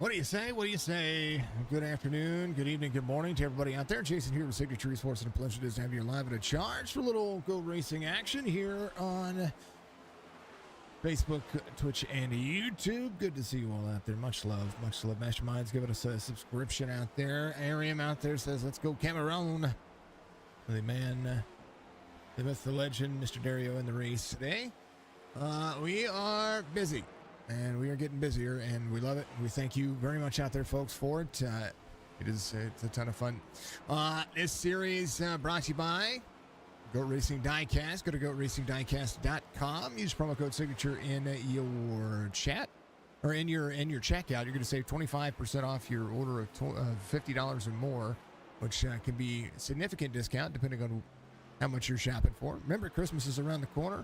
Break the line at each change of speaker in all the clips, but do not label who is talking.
What do you say? What do you say? Good afternoon, good evening, good morning to everybody out there. Jason here with Signature Esports, and a pleasure it is to have you live at a charge for a little GOAT Racing action here on Facebook, Twitch, and YouTube. Good to see you all out there. Much love, much love. Masterminds, giving us a subscription out there. Ariam out there says, let's go Cameroon. The man, the myth, the legend, Mr. Dario in the race today. We are busy. And we are getting busier, and we love it. We thank you very much out there, folks, for it. It's a ton of fun. This series brought to you by GOAT Racing Diecast. Go to GOATRacingDiecast.com. Use promo code signature in your chat or in your checkout. You're going to save 25% off your order of $50 or more, which can be a significant discount depending on how much you're shopping for. Remember, Christmas is around the corner.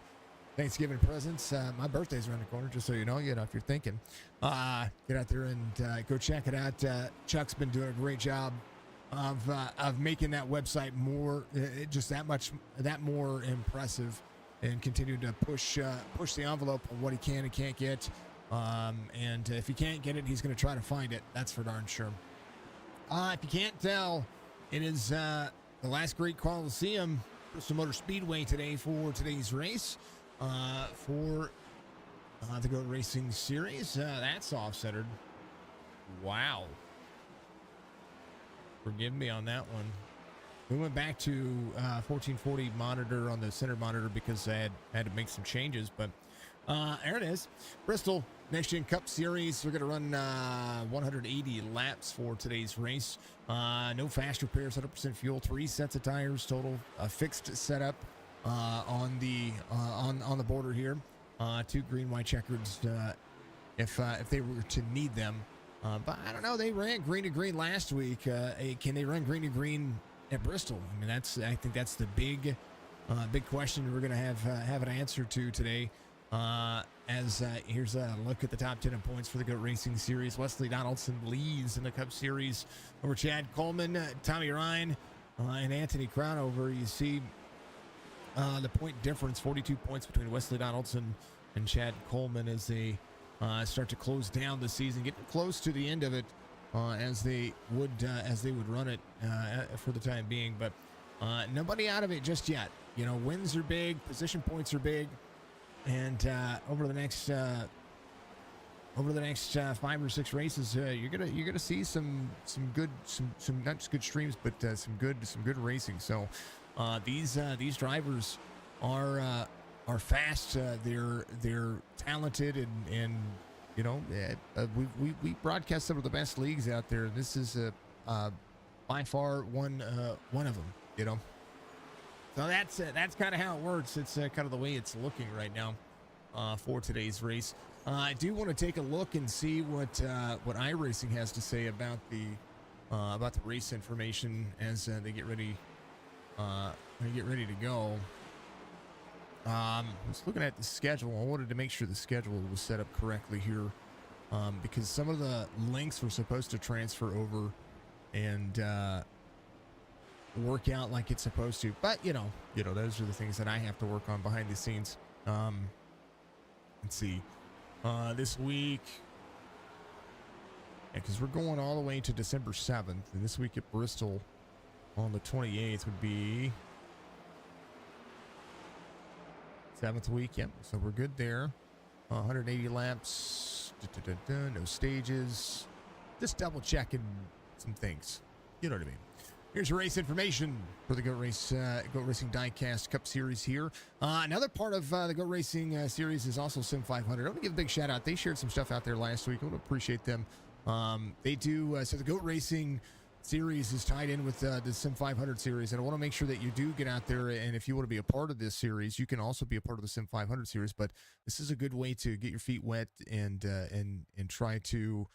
Thanksgiving presents. My birthday's around the corner, just so you know, if you're thinking. Get out there and go check it out. Chuck's been doing a great job of making that website more, just that more impressive, and continue to push the envelope on what he can and can't get. And if he can't get it, he's going to try to find it. That's for darn sure. If you can't tell, it is the Last Great Coliseum, Bristol Motor Speedway today for today's race. For the GOAT Racing Series. That's off-centered. Wow. Forgive me on that one. We went back to 1440 monitor on the center monitor because I had to make some changes, but there it is. Bristol Next Gen Cup Series. We're going to run 180 laps for today's race. No fast repairs, 100% fuel, 3 sets of tires total, a fixed setup. On the border here, 2 green white checkers if they were to need them, but I don't know, they ran green to green last week. Can they run green to green at Bristol? I mean, I think that's the big question we're gonna have an answer to today. Here's a look at the top 10 in points for the GOAT Racing Series. Wesley Donaldson leads in the Cup Series over Chad Coleman, Tommy Ryan, and Anthony Crownover. You see the point difference, 42 points between Wesley Donaldson and Chad Coleman as they start to close down the season, getting close to the end of it as they would run it for the time being. But nobody out of it just yet. Wins are big, position points are big, and over the next 5 or 6 races, you're gonna see some good not just good streams, but some good racing. So. These drivers are fast. They're talented, and we broadcast some of the best leagues out there. This is by far one of them. So that's kind of how it works. It's kind of the way it's looking right now for today's race. I do want to take a look and see what iRacing has to say about the race information as they get ready. To go. I was looking at the schedule. I wanted to make sure the schedule was set up correctly here, because some of the links were supposed to transfer over and work out like it's supposed to. But those are the things that I have to work on behind the scenes. Let's see. This week, because we're going all the way to December 7th, and this week at Bristol. On the 28th would be 7th week. Yep. So we're good there. 180 laps. No stages. Just double checking some things. You know what I mean. Here's your race information for the GOAT Racing Diecast Cup Series here. Another part of the GOAT Racing Series is also Sim 500. I want to give a big shout out. They shared some stuff out there last week. I want to appreciate them. They do. So the GOAT Racing Series is tied in with the Sim 500 series, and I want to make sure that you do get out there, and if you want to be a part of this series, you can also be a part of the Sim 500 series. But this is a good way to get your feet wet and try to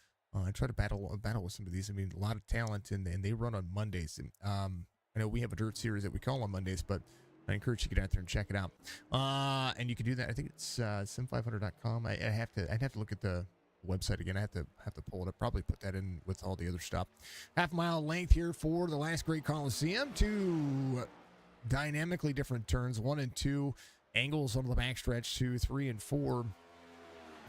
battle with some of these. I mean, a lot of talent, and they run on Mondays. I know we have a dirt series that we call on Mondays, but I encourage you to get out there and check it out. And you can do that. I think it's sim500.com. I'd have to look at the website again. I have to pull it up, probably put that in with all the other stuff. Half-mile length here for the Last Great Coliseum. 2 dynamically different turns, 1 and 2 angles on the backstretch, 2, 3, and 4.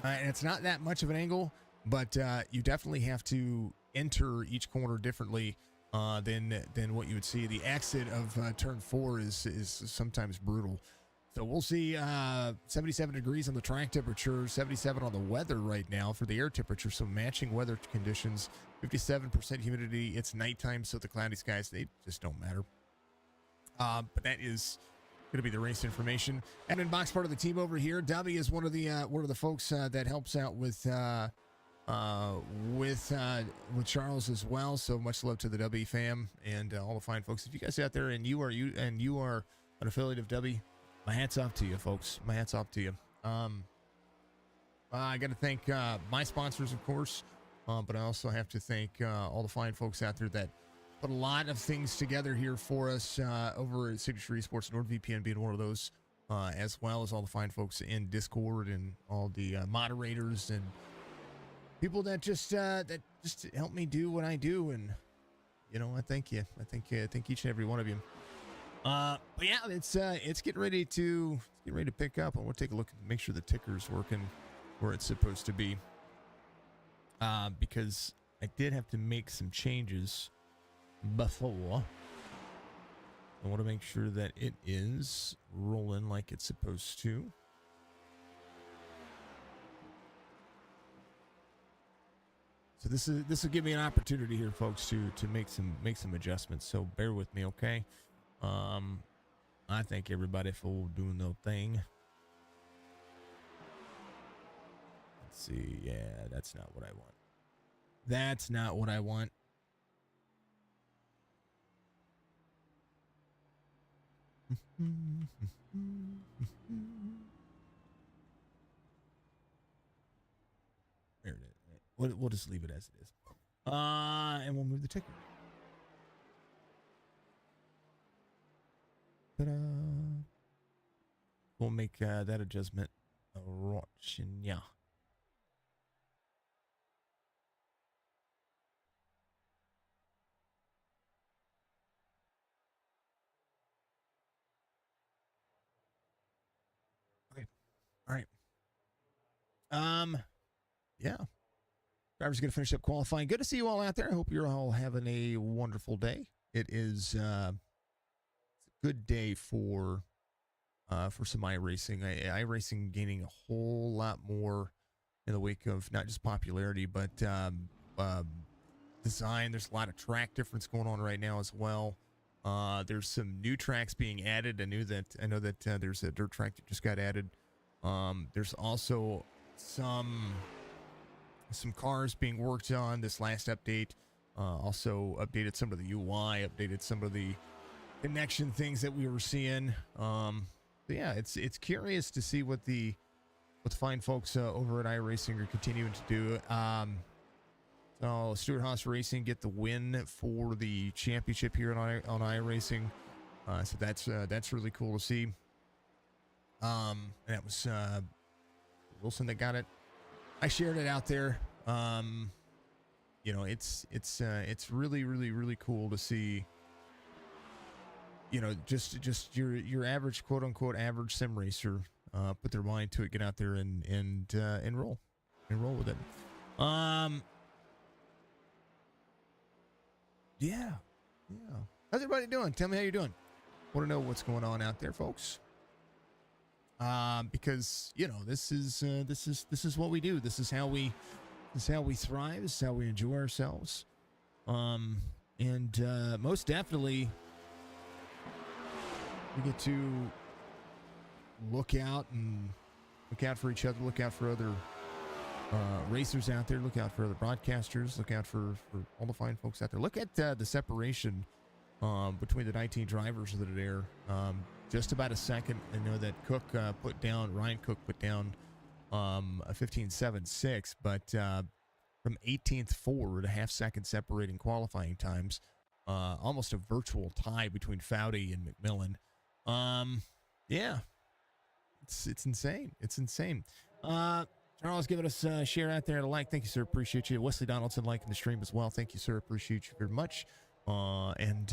And it's not that much of an angle, but you definitely have to enter each corner differently than what you would see. The exit of turn 4 is sometimes brutal. So we'll see 77 degrees on the track temperature, 77 on the weather right now for the air temperature. So matching weather conditions, 57% humidity. It's nighttime, so the cloudy skies, they just don't matter. But that is going to be the race information. Admin box part of the team over here. Dubby is one of the folks that helps out with Charles as well. So much love to the W fam and all the fine folks. If you guys are out there and you are an affiliate of W, my hat's off to you, folks. My hat's off to you. I got to thank my sponsors, of course, but I also have to thank all the fine folks out there that put a lot of things together here for us over at Signature Esports, NordVPN being one of those, as well as all the fine folks in Discord and all the moderators and people that just help me do what I do. And I thank you. I thank each and every one of you. But yeah, it's getting ready to pick up, and we'll take a look and make sure the ticker's working where it's supposed to be. Because I did have to make some changes before. I want to make sure that it is rolling like it's supposed to. So this will give me an opportunity here, folks, to make some adjustments. So bear with me, okay? I thank everybody for doing their thing. Let's see. Yeah, that's not what I want. That's not what I want. There it is. We'll just leave it as it is. And we'll move the ticker. Ta-da. We'll make that adjustment. Yeah. Okay. All right. Yeah. Drivers going to finish up qualifying. Good to see you all out there. I hope you're all having a wonderful day. It is good day for some iRacing. iRacing gaining a whole lot more in the wake of not just popularity, but design. There's a lot of track difference going on right now as well. There's some new tracks being added. I know that there's a dirt track that just got added. There's also some cars being worked on this last update. Also updated some of the UI, updated some of the connection things that we were seeing. Yeah, it's curious to see what the fine folks over at iRacing are continuing to do. So Stuart Haas Racing get the win for the championship here on iRacing. So that's really cool to see. And that was Wilson that got it. I shared it out there. It's really, really, really cool to see. Just your average, quote unquote, average sim racer put their mind to it, get out there and roll with it. Yeah. How's everybody doing? Tell me how you're doing. Want to know what's going on out there, folks? Because this is what we do. This is how we thrive. This is how we enjoy ourselves. And most definitely, we get to look out for each other, look out for other racers out there, look out for other broadcasters, look out for all the fine folks out there. Look at the separation between the 19 drivers that are there. Just about a second. I know that Ryan Cook put down a 15.76, but from 18th forward, a half second separating qualifying times. Almost a virtual tie between Foudy and McMillan. Yeah, it's insane. It's insane. Charles giving us a share out there and a like. Thank you, sir. Appreciate you. Wesley Donaldson liking the stream as well. Thank you, sir. Appreciate you very much. And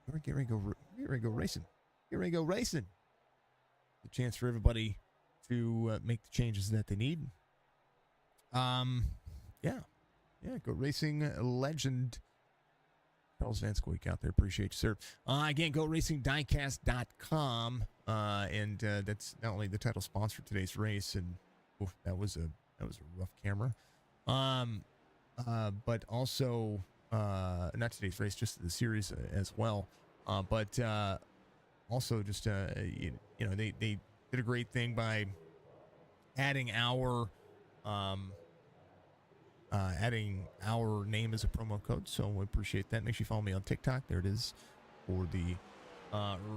we're getting ready to go racing. Get ready to go racing. The chance for everybody to make the changes that they need. Yeah. Yeah, GOAT Racing legend. Charles Van Squeak out there. Appreciate you, sir. Again, GOATRacingDiecast.com. And that's not only the title sponsor of today's race, and that was a rough camera. But also not today's race, just the series as well. But also just they did a great thing by adding our name as a promo code, so we appreciate that. Make sure you follow me on TikTok. There it is for the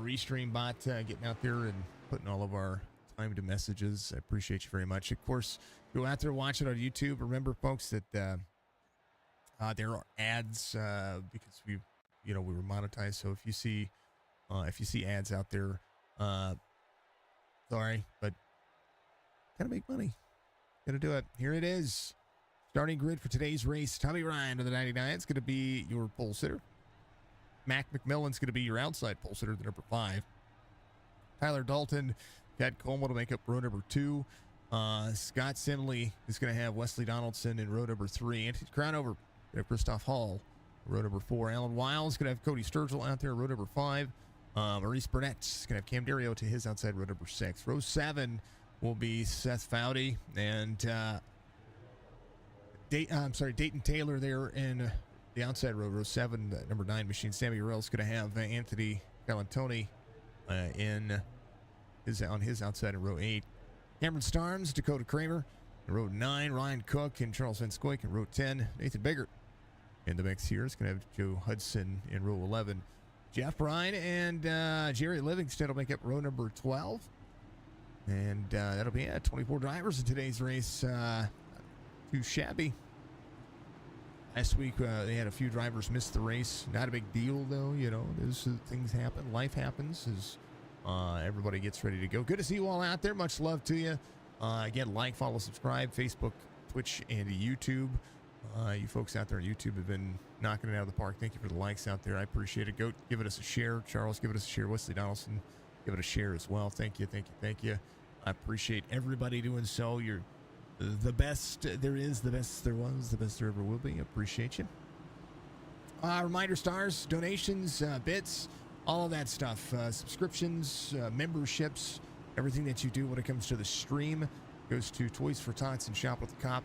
Restream bot, getting out there and putting all of our timed messages. I appreciate you very much. Of course, go out there, watch it on YouTube. Remember, folks, that there are ads because we were monetized. So if you see ads out there, sorry, but gotta make money. Gotta do it. Here it is. Starting grid for today's race. Tommy Ryan of the 99 is going to be your pole sitter. Mac McMillan's going to be your outside pole sitter, the number 5. Tyler Dalton, Chad Coleman will make up row number 2. Scott Simley is going to have Wesley Donaldson in row number 3. Anthony Crownover, going to have Christoph Hall, row number 4. Alan Wiles is going to have Cody Sturgill out there, row number 5. Maurice Burnett is going to have Cam Dario to his outside row number 6. Row 7 will be Seth Foudy and Dayton Taylor there in the outside row, row 7, number 9 machine. Sammy Urell's going to have Anthony Galantoni on his outside in row 8. Cameron Starnes, Dakota Kramer in row 9. Ryan Cook and Charles Van Scoik in row 10. Nathan Biggert in the mix here is going to have Joe Hudson in row 11. Jeff Bryan and Jerry Livingston will make up row number 12. And that'll be 24 drivers in today's race. Too shabby. Last week, they had a few drivers miss the race. Not a big deal, though. Those things happen. Life happens as everybody gets ready to go. Good to see you all out there. Much love to you. Again, like, follow, subscribe, Facebook, Twitch, and YouTube. You folks out there on YouTube have been knocking it out of the park. Thank you for the likes out there. I appreciate it. Go give it us a share. Charles, give it us a share. Wesley Donaldson, give it a share as well. Thank you, thank you, thank you. I appreciate everybody doing so. You're the best there is, the best there was, the best there ever will be. Appreciate you. Reminder, stars, donations, bits, all of that stuff. Subscriptions, memberships, everything that you do when it comes to the stream goes to Toys for Tots and Shop with the Cop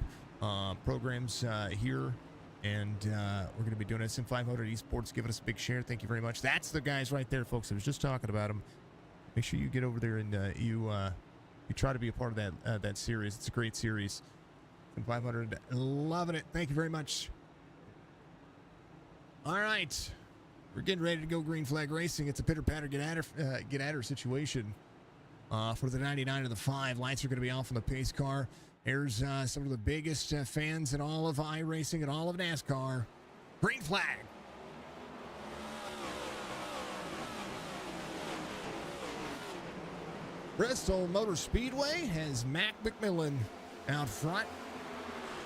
programs here. And we're going to be doing it. SM500 eSports, giving us a big share. Thank you very much. That's the guys right there, folks. I was just talking about them. Make sure you get over there and you try to be a part of that series. It's a great series. SM500, loving it. Thank you very much. All right, we're getting ready to go green flag racing. It's a pitter-patter, get at her situation for the 99 and the 5. Lights are going to be off on the pace car. Here's some of the biggest fans in all of iRacing and all of NASCAR. Green flag. Bristol Motor Speedway has Mac McMillan out front.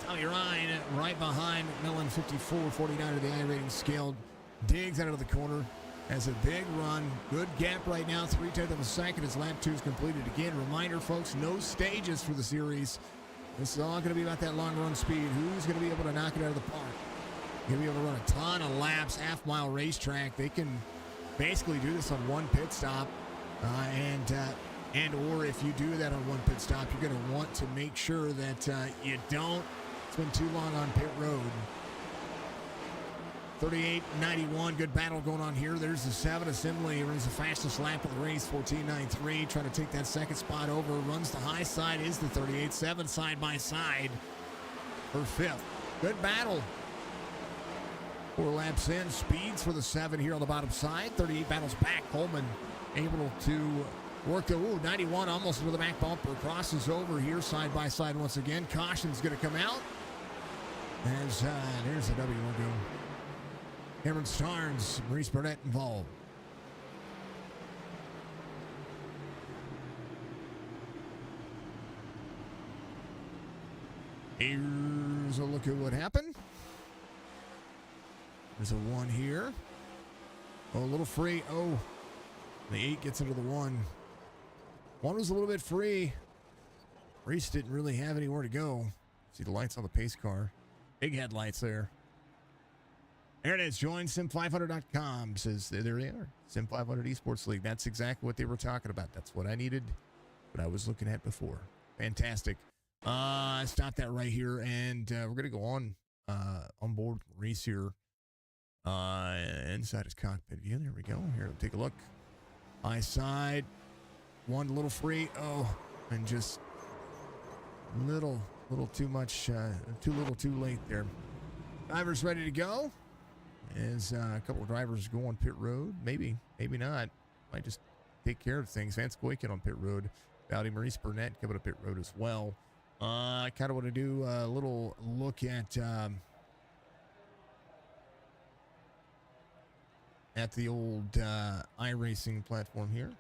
Tommy Ryan right behind McMillan, 54-49 of the iRating scale. Digs out of the corner. Has a big run. Good gap right now. 3/10 of a second as lap 2 is completed again. Reminder, folks, no stages for the series. This is all going to be about that long run speed. Who's going to be able to knock it out of the park? Going to be able to run a ton of laps, half-mile racetrack. They can basically do this on one pit stop. And or if you do that on one pit stop, you're going to want to make sure that you don't spend too long on pit road. 38.91, good battle going on here. There's the 7 assembly. Runs the fastest lap of the race, 14.93. Trying to take that second spot over. Runs the high side, is the 38.7 side by side for 5th. Good battle. 4 laps in. Speeds for the 7 here on the bottom side. 38 battles back. Coleman able to work the 91 almost into the back bumper. Crosses over here side by side once again. Caution's going to come out. There's the W logo. Cameron Starnes, Maurice Burnett involved. Here's a look at what happened. There's a 1 here. Oh, a little free. Oh, the 8 gets into the 1. 1 was a little bit free. Reese didn't really have anywhere to go. See the lights on the pace car. Big headlights there. There it is. Join sim500.com. Says there they are. Sim500 Esports League. That's exactly what they were talking about. That's what I needed, what I was looking at before. Fantastic. Stop that right here, and we're gonna go on board race here. Inside his cockpit view. There we go. Here, take a look. High side. One little free. Oh, and just little too much. Too little, too late there. Drivers ready to go. As a couple of drivers go on pit road. Maybe not. Might just take care of things. Vance Goykin on pit road. Dowdy Maurice Burnett coming to pit road as well. I kind of want to do a little look at the old iRacing platform here.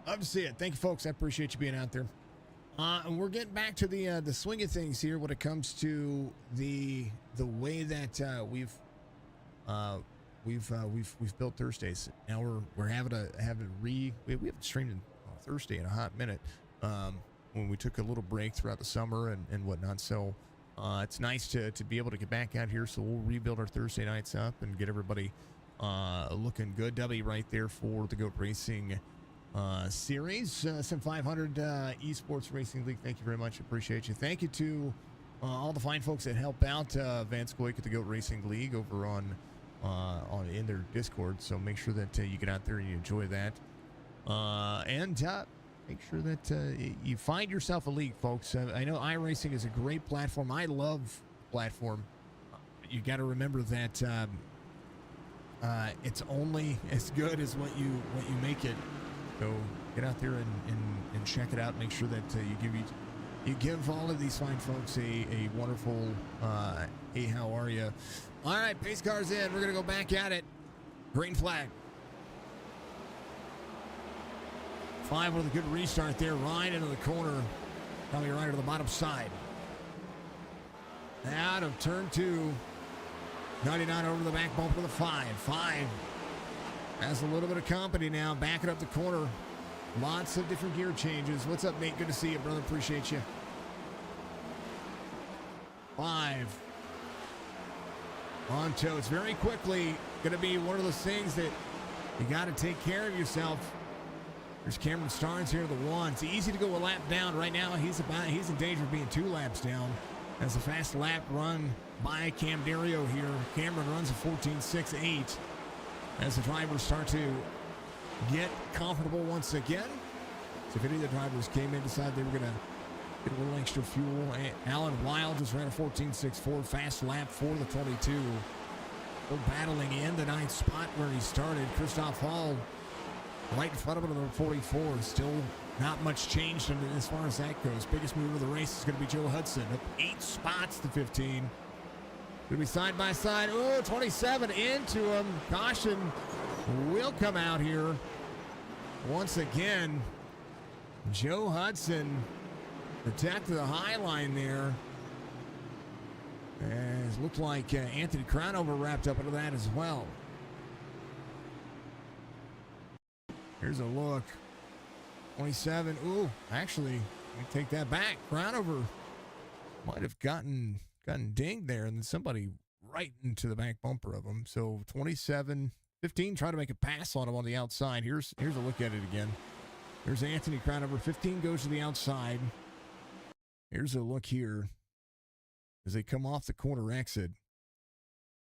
Love to see it. Thank you, folks. I appreciate you being out there. And we're getting back to the swing of things here when it comes to the way that we've built Thursdays. Now we're having we haven't streamed on Thursday in a hot minute. When we took a little break throughout the summer and whatnot. So it's nice to be able to get back out here. So we'll rebuild our Thursday nights up and get everybody looking good. W right there for the GOAT Racing series. Sim 500 Esports Racing League. Thank you very much. Appreciate you. Thank you to all the fine folks that help out Vance Goyk at the GOAT Racing League over on in their Discord. So make sure that you get out there and you enjoy that. And make sure that you find yourself a league, folks. I know iRacing is a great platform. I love the platform. You got to remember that it's only as good as what you make it. So get out there and check it out. Make sure that you give all of these fine folks a wonderful hey, how are you? All right, pace car's in. We're gonna go back at it. Green flag. 5 with a good restart there, right into the corner. Probably right to the bottom side. Out of turn 2. 99 over the back bumper to the 5. 5 has a little bit of company now, backing up the corner. Lots of different gear changes. What's up, Nate? Good to see you, brother. Appreciate you. 5. On toe. It's very quickly going to be one of those things that you got to take care of yourself. There's Cameron Starnes here, the 1. It's easy to go a lap down. Right now, he's in danger of being 2 laps down. That's a fast lap run by Cam Dario here. Cameron runs a 14.68. As the drivers start to get comfortable once again. So if any of the drivers came in, decided they were going to get a little extra fuel. Alan Wild just ran a 14.64 fast lap for the 22. Still battling in the 9th spot where he started. Christoph Hall right in front of him on the 44. Still not much changed as far as that goes. Biggest move of the race is going to be Joe Hudson. Up 8 spots to 15. Going to be side by side. Oh, 27 into him. Caution will come out here. Once again, Joe Hudson attacked the high line there. And it looked like Anthony Crownover wrapped up into that as well. Here's a look. 27. Ooh, actually, let me take that back. Crownover might have gotten dinged there, and then somebody right into the back bumper of him. So 27, 15, trying to make a pass on him on the outside. Here's a look at it again. There's Anthony Crownover. 15 goes to the outside. Here's a look here as they come off the corner exit.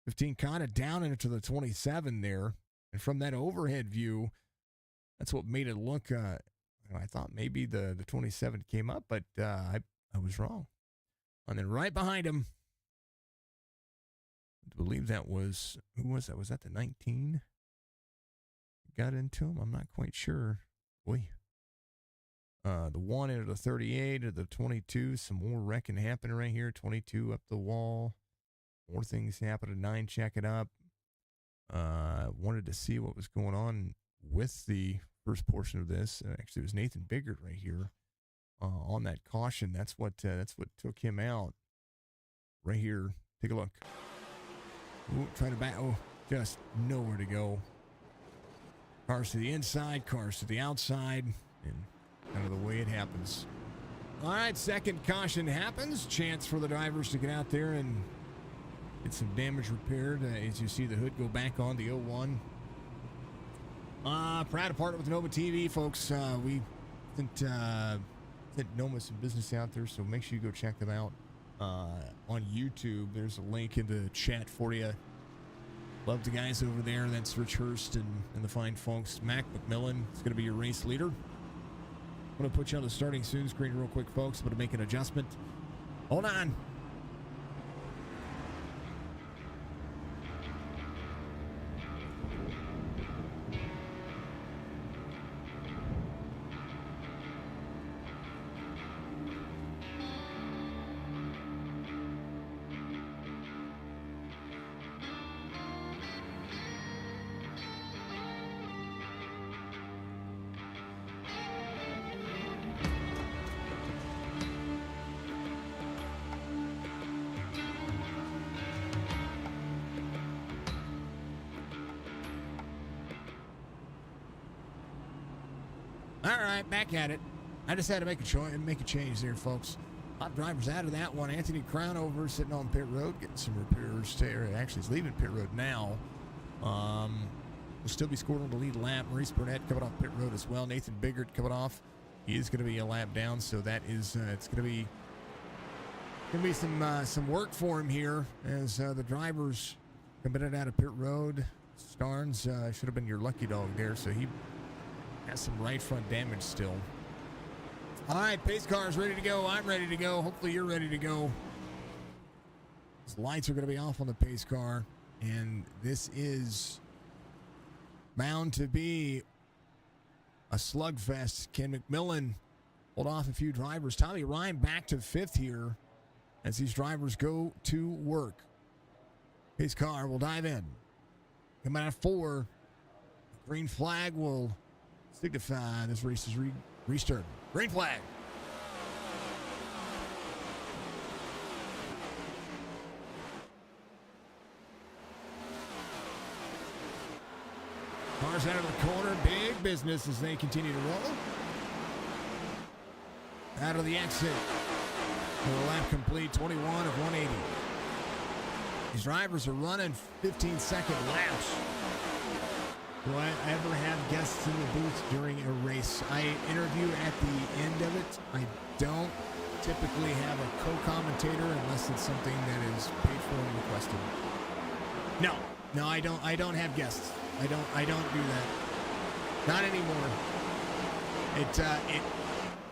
15 kind of down into the 27 there. And from that overhead view, that's what made it look, I thought maybe the 27 came up, but I was wrong. And then right behind him, I believe that was, who was that? Was that the 19? Got into him? I'm not quite sure. Boy. The 1 into the 38 or the 22. Some more wrecking happening right here. 22 up the wall. More things happening. 9 checking up. Wanted to see what was going on with the first portion of this. Actually, it was Nathan Biggert right here on that caution. That's what took him out. Right here. Take a look. Ooh, trying to back. Oh, just nowhere to go. Cars to the inside, cars to the outside, and kind of the way it happens. All right, second caution happens. Chance for the drivers to get out there and get some damage repaired. As you see the hood go back on the 01. Proud to partner with Noma TV, folks. We sent Noma some business out there, so make sure you go check them out on YouTube. There's a link in the chat for you. Love the guys over there. That's Rich Hurst and the fine folks. Mac McMillan is going to be your race leader. I'm going to put you on the starting soon screen real quick, folks. I'm going to make an adjustment. Hold on. All right, back at it. I just had to make a change there, folks. Hot drivers out of that one. Anthony Crownover sitting on pit road, getting some repairs. Actually, he's leaving pit road now. Will still be scored on the lead lap. Maurice Burnett coming off pit road as well. Nathan Biggert coming off. He is going to be a lap down, so that is it's going to be some work for him here as the drivers committed out of pit road. Starnes should have been your lucky dog there, so he has some right front damage still. All right, pace car is ready to go. I'm ready to go. Hopefully you're ready to go. These lights are going to be off on the pace car, and this is bound to be a slugfest. Ken McMillan hold off a few drivers. Tommy Ryan back to fifth here as these drivers go to work. Pace car will dive in. Coming out of 4. Green flag will signify this race is restarted. Green flag. Cars out of the corner. Big business as they continue to roll. Out of the exit. The lap complete. 21 of 180. These drivers are running 15-second laps. Do I ever have guests in the booth during a race? I interview at the end of it. I don't typically have a co-commentator unless it's something that is paid for and requested. No, I don't have guests. I don't do that. Not anymore. It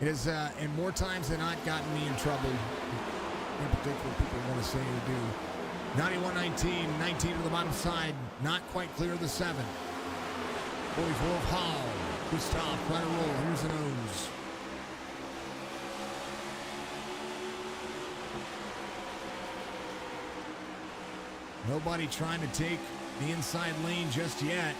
has in more times than not gotten me in trouble. In particular, people want to say or do. 91-19, 19 to the bottom side, not quite clear of the 7. 44 of Hall. Good stop. Try to roll. Here's the nose. Nobody trying to take the inside lane just yet.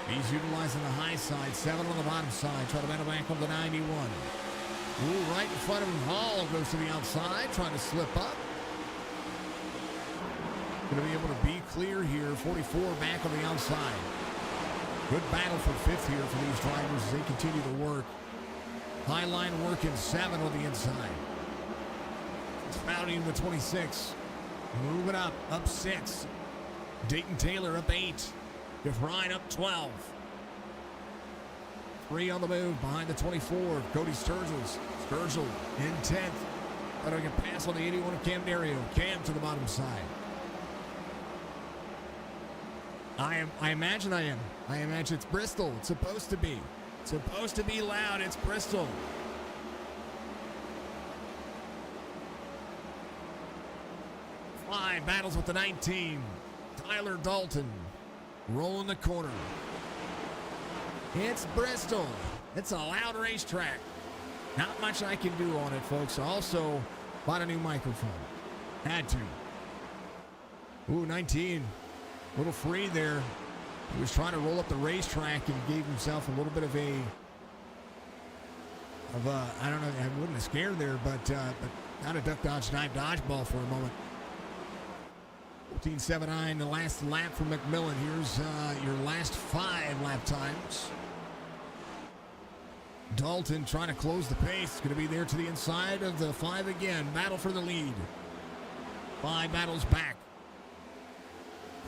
He's utilizing the high side. 7 on the bottom side. Try to battle back on the 91. Ooh, right in front of him. Hall goes to the outside. Trying to slip up. Going to be able to be clear here. 44 back on the outside. Good battle for fifth here for these drivers as they continue to work. High line working. 7 on the inside. Spouting with 26. Moving up 6. Dayton Taylor up 8. DeFrine up 12. 3 on the move behind the 24. Cody Sturgill in 10th. Trying to get past on the 81 of Cam Dario. Cam to the bottom side. I imagine I am. I imagine it's Bristol. It's supposed to be. It's supposed to be loud. It's Bristol. Fly battles with the 19. Tyler Dalton rolling the corner. It's Bristol. It's a loud racetrack. Not much I can do on it, folks. Also, bought a new microphone. Had to. Ooh, 19. Little free there. He was trying to roll up the racetrack and gave himself a little bit of a, I don't know, I wouldn't have scared there, but not a duck, dodge, dive, dodgeball for a moment. 14.79, the last lap for McMillan. Here's your last 5 lap times. Dalton trying to close the pace. It's going to be there to the inside of the 5 again. Battle for the lead. 5 battles back.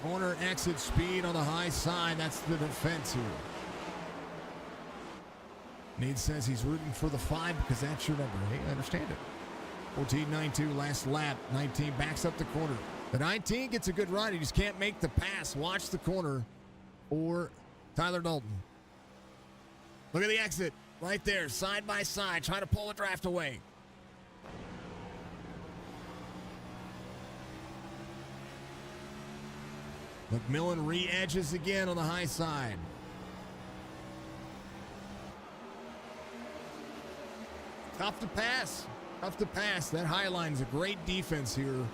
Corner exit speed on the high side. That's the defense here. Nate says he's rooting for the 5 because that's your number. Hey, I understand it. 14.92, last lap. 19 backs up the corner. The 19 gets a good run. He just can't make the pass. Watch the corner for Tyler Dalton. Look at the exit. Right there, side by side, trying to pull the draft away. McMillan re-edges again on the high side. Tough to pass. Tough to pass. That high line's a great defense here.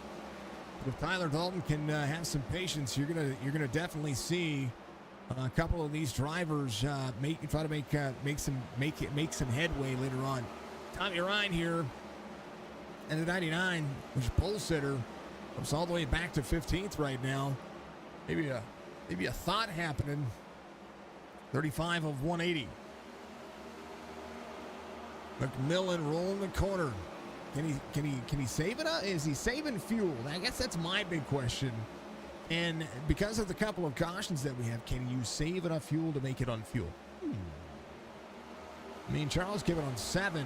But if Tyler Dalton can have some patience, you're gonna definitely see a couple of these drivers try to make some headway later on. Tommy Ryan here, and the 99, which is pole sitter, comes all the way back to 15th right now. Maybe a thought happening. 35 of 180. McMillan rolling the corner. Can he save it? Is he saving fuel? I guess that's my big question. And because of the couple of cautions that we have, can you save enough fuel to make it on fuel? I mean, Charles came it on 7.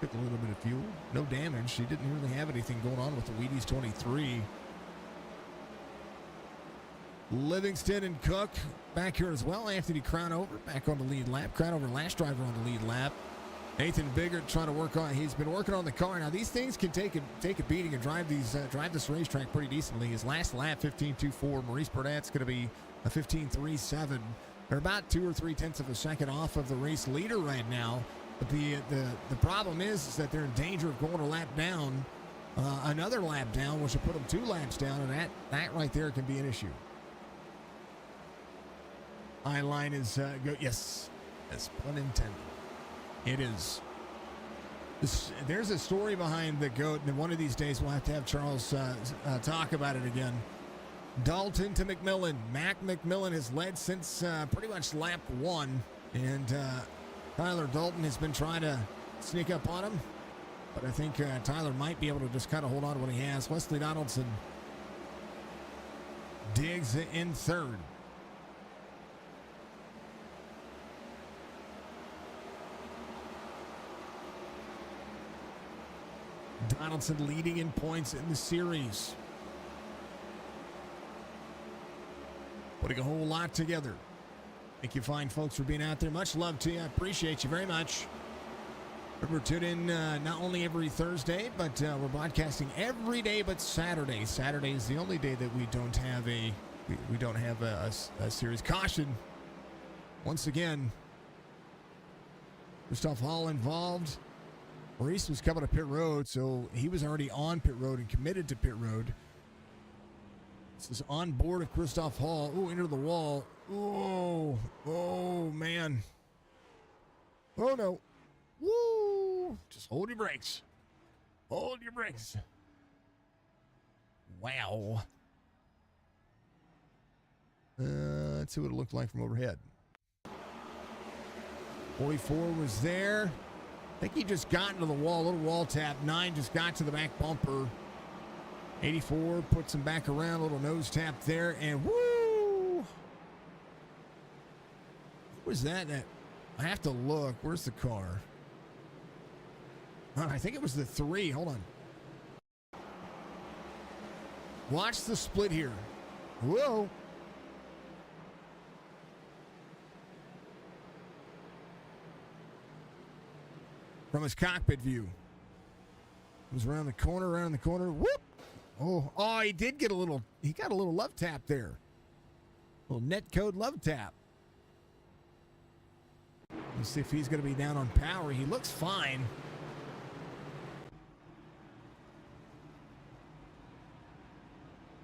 Took a little bit of fuel. No damage. He didn't really have anything going on with the Wheaties 23. Livingston and Cook back here as well. Anthony Crownover back on the lead lap. Crownover last driver on the lead lap. Nathan Biggert trying to work on. He's been working on the car. Now these things can take a beating and drive this racetrack pretty decently. His last lap 15.24. Maurice Burnett's going to be a 15.37. They're about 2 or 3 tenths of a second off of the race leader right now. But the problem is that they're in danger of going a lap down, another lap down, which will put them 2 laps down, and that right there can be an issue. High line is yes, pun intended. It is. There's a story behind the GOAT, and one of these days we'll have to have Charles talk about it again. Dalton to McMillan. Mac McMillan has led since pretty much lap 1, and Tyler Dalton has been trying to sneak up on him, but I think Tyler might be able to just kind of hold on to what he has. Wesley Donaldson digs in 3rd. Donaldson leading in points in the series. Putting a whole lot together. Thank you fine folks for being out there. Much love to you. I appreciate you very much. Remember, tune in not only every Thursday, but we're broadcasting every day but Saturday. Saturday is the only day that we don't have a series. Caution. Once again, Christoph Hall involved. Maurice was coming to pit road, so he was already on pit road and committed to pit road. This is on board of Christoph Hall. Oh, into the wall. Oh, man. Oh, no. Woo! Just hold your brakes. Hold your brakes. Wow. Let's see what it looked like from overhead. 44 was there. I think he just got into the wall, a little wall tap. 9 just got to the back bumper. 84 puts him back around, a little nose tap there, and woo! What was that? I have to look. Where's the car? I think it was the 3. Hold on. Watch the split here. Whoa. From his cockpit view. It was around the corner, whoop! Oh, he did get he got a little love tap there. A little net code love tap. Let's see if he's going to be down on power. He looks fine.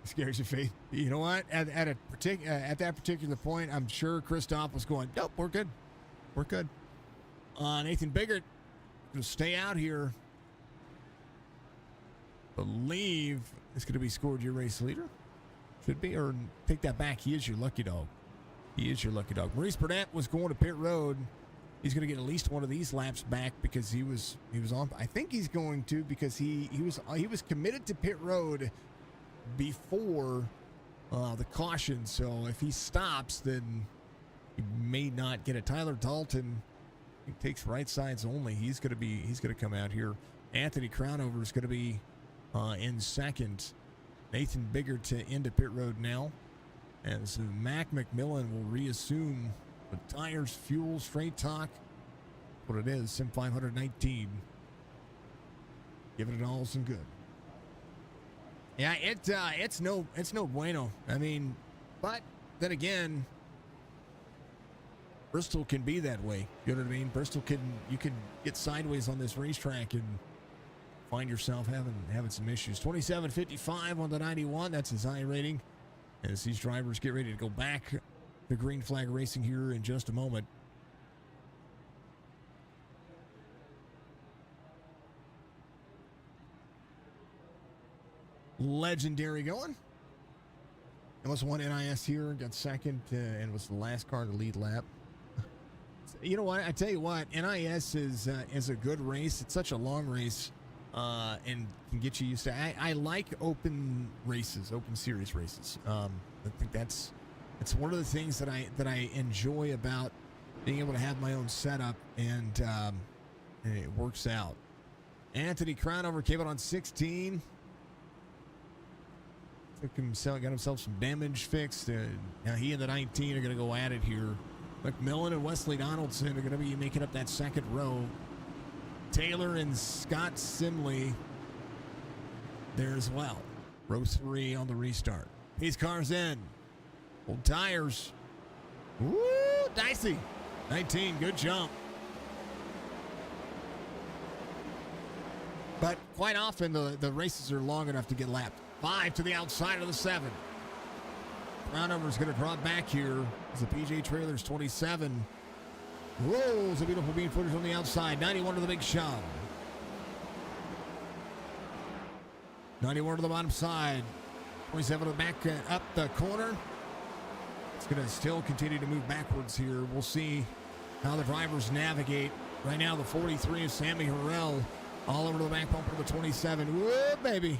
Scares your faith. You know what? At that particular point, I'm sure Christoph was going, nope, we're good. We're good. Nathan Biggert will stay out here. Believe it's going to be scored your race leader. Should be, or take that back. He is your lucky dog. He is your lucky dog. Maurice Burnett was going to pit road. He's going to get at least one of these laps back because he was on. I think he's going to because he was committed to pit road before the caution. So if he stops, then he may not get it. Tyler Dalton, he takes right sides only. He's going to come out here. Anthony Crownover is going to be in second. Nathan Biggert into pit road now. And so Mac McMillan will reassume the tires, fuel, straight talk. What it is, Sim 519. Giving it all some good. Yeah, it's no bueno. I mean, but then again, Bristol can be that way. You know what I mean? Bristol you can get sideways on this racetrack and find yourself having some issues. 27.55 on the 91. That's his high rating. As these drivers get ready to go back to Green Flag Racing here in just a moment. Legendary going. Almost won NIS here, got second, and was the last car in the lead lap. You know what? I tell you what, NIS is a good race. It's such a long race, and can get you used to. I like open races, open series races. I think it's one of the things that I enjoy about being able to have my own setup, and it works out. Anthony Crownover came out on 16. Got himself some damage fixed. Now he and the 19 are going to go at it here. McMillan and Wesley Donaldson are going to be making up that second row. Taylor and Scott Simley there as well. Row 3 on the restart. These cars in. Old tires. Woo, dicey. 19, good jump. But quite often the races are long enough to get lapped. 5 to the outside of the 7. Crownover's going to drop back here as the PJ Trailers 27. Rolls a beautiful bean footage on the outside. 91 to the big shove. 91 to the bottom side. 27 to the back up the corner. It's going to still continue to move backwards here. We'll see how the drivers navigate. Right now, the 43 is Sammy Harrell. All over to the back bumper of the 27. Whoa, baby.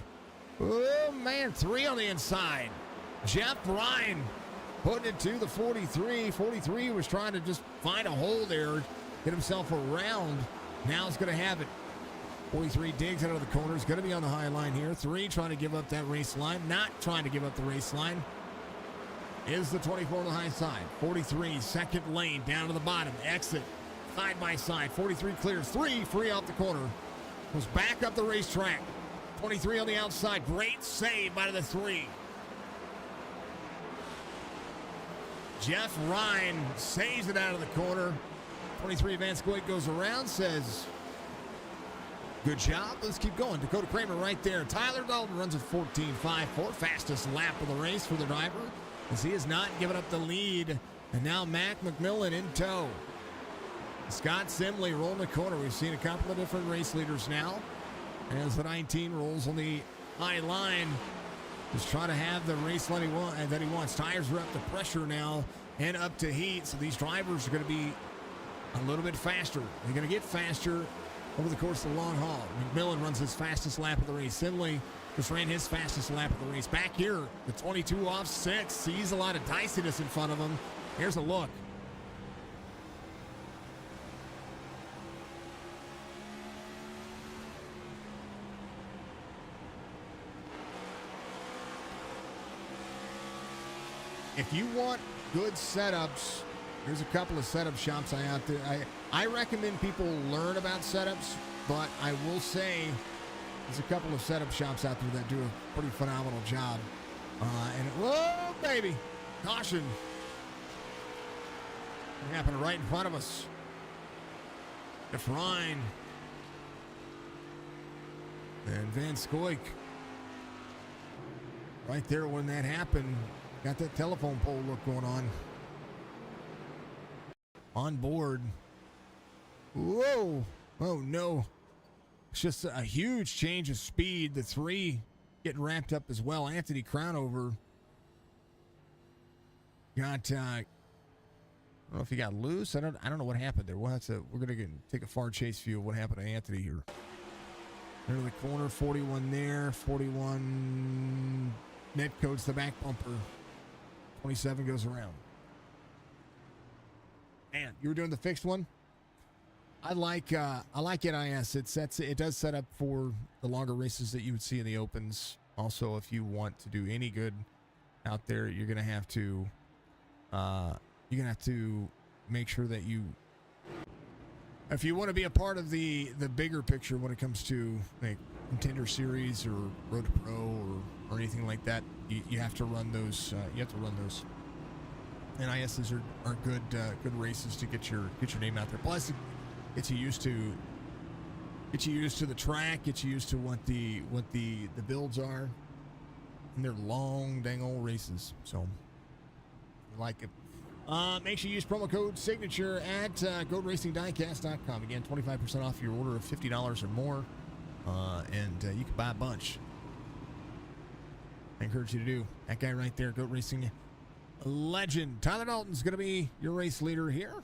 Oh, man, 3 on the inside. Jeff Ryan putting it to the 43. 43 was trying to just find a hole there, get himself around. Now he's going to have it. 43 digs out of the corner. He's going to be on the high line here. 3 trying to give up that race line. Not trying to give up the race line. Is the 24 on the high side. 43, second lane, down to the bottom. Exit, side by side. 43 clears. 3 free off the corner. Goes back up the racetrack. 23 on the outside. Great save out of the 3. Jeff Ryan saves it out of the corner. 23 Van Scoit goes around, says, good job. Let's keep going. Dakota Kramer right there. Tyler Dalton runs a 14.54. Fastest lap of the race for the driver, as he has not given up the lead. And now Mac McMillan in tow. Scott Simley rolling the corner. We've seen a couple of different race leaders now. As the 19 rolls on the high line, just trying to have the race line that he wants. Tires are up to pressure now and up to heat, so these drivers are going to be a little bit faster. They're going to get faster over the course of the long haul. McMillan runs his fastest lap of the race. Simley just ran his fastest lap of the race. Back here, the 22 off 6 sees a lot of diciness in front of him. Here's a look. If you want good setups, there's a couple of setup shops out there. I recommend people learn about setups, but I will say there's a couple of setup shops out there that do a pretty phenomenal job. Whoa, baby, caution. It happened right in front of us. Jeff Ryan and Van Scoik. right there when that happened. Got that telephone pole look going on. On board. Whoa. Oh, no. It's just a huge change of speed. The 3 getting wrapped up as well. Anthony Crownover got, I don't know if he got loose. I don't know what happened there. We're going to take a far chase view of what happened to Anthony here. Into the corner, 41 there, 41 net coats the back bumper. 27 goes around. Man, you were doing the fixed one? I like NIS. It does set up for the longer races that you would see in the opens. Also, if you want to do any good out there, you're gonna have to make sure that if you want to be a part of the bigger picture when it comes to like Contender Series or Road to Pro or anything like that, you have to run those. NISs are good races to get your name out there. Plus, it gets you used to the track, gets you used to what the builds are, and they're long dang old races. So I like it. Make sure you use promo code signature at GOATRacingDiecast.com. Again, 25% off your order of $50 or more, and you can buy a bunch. I encourage you to do that. Guy right there, GOAT Racing legend Tyler Dalton's going to be your race leader here,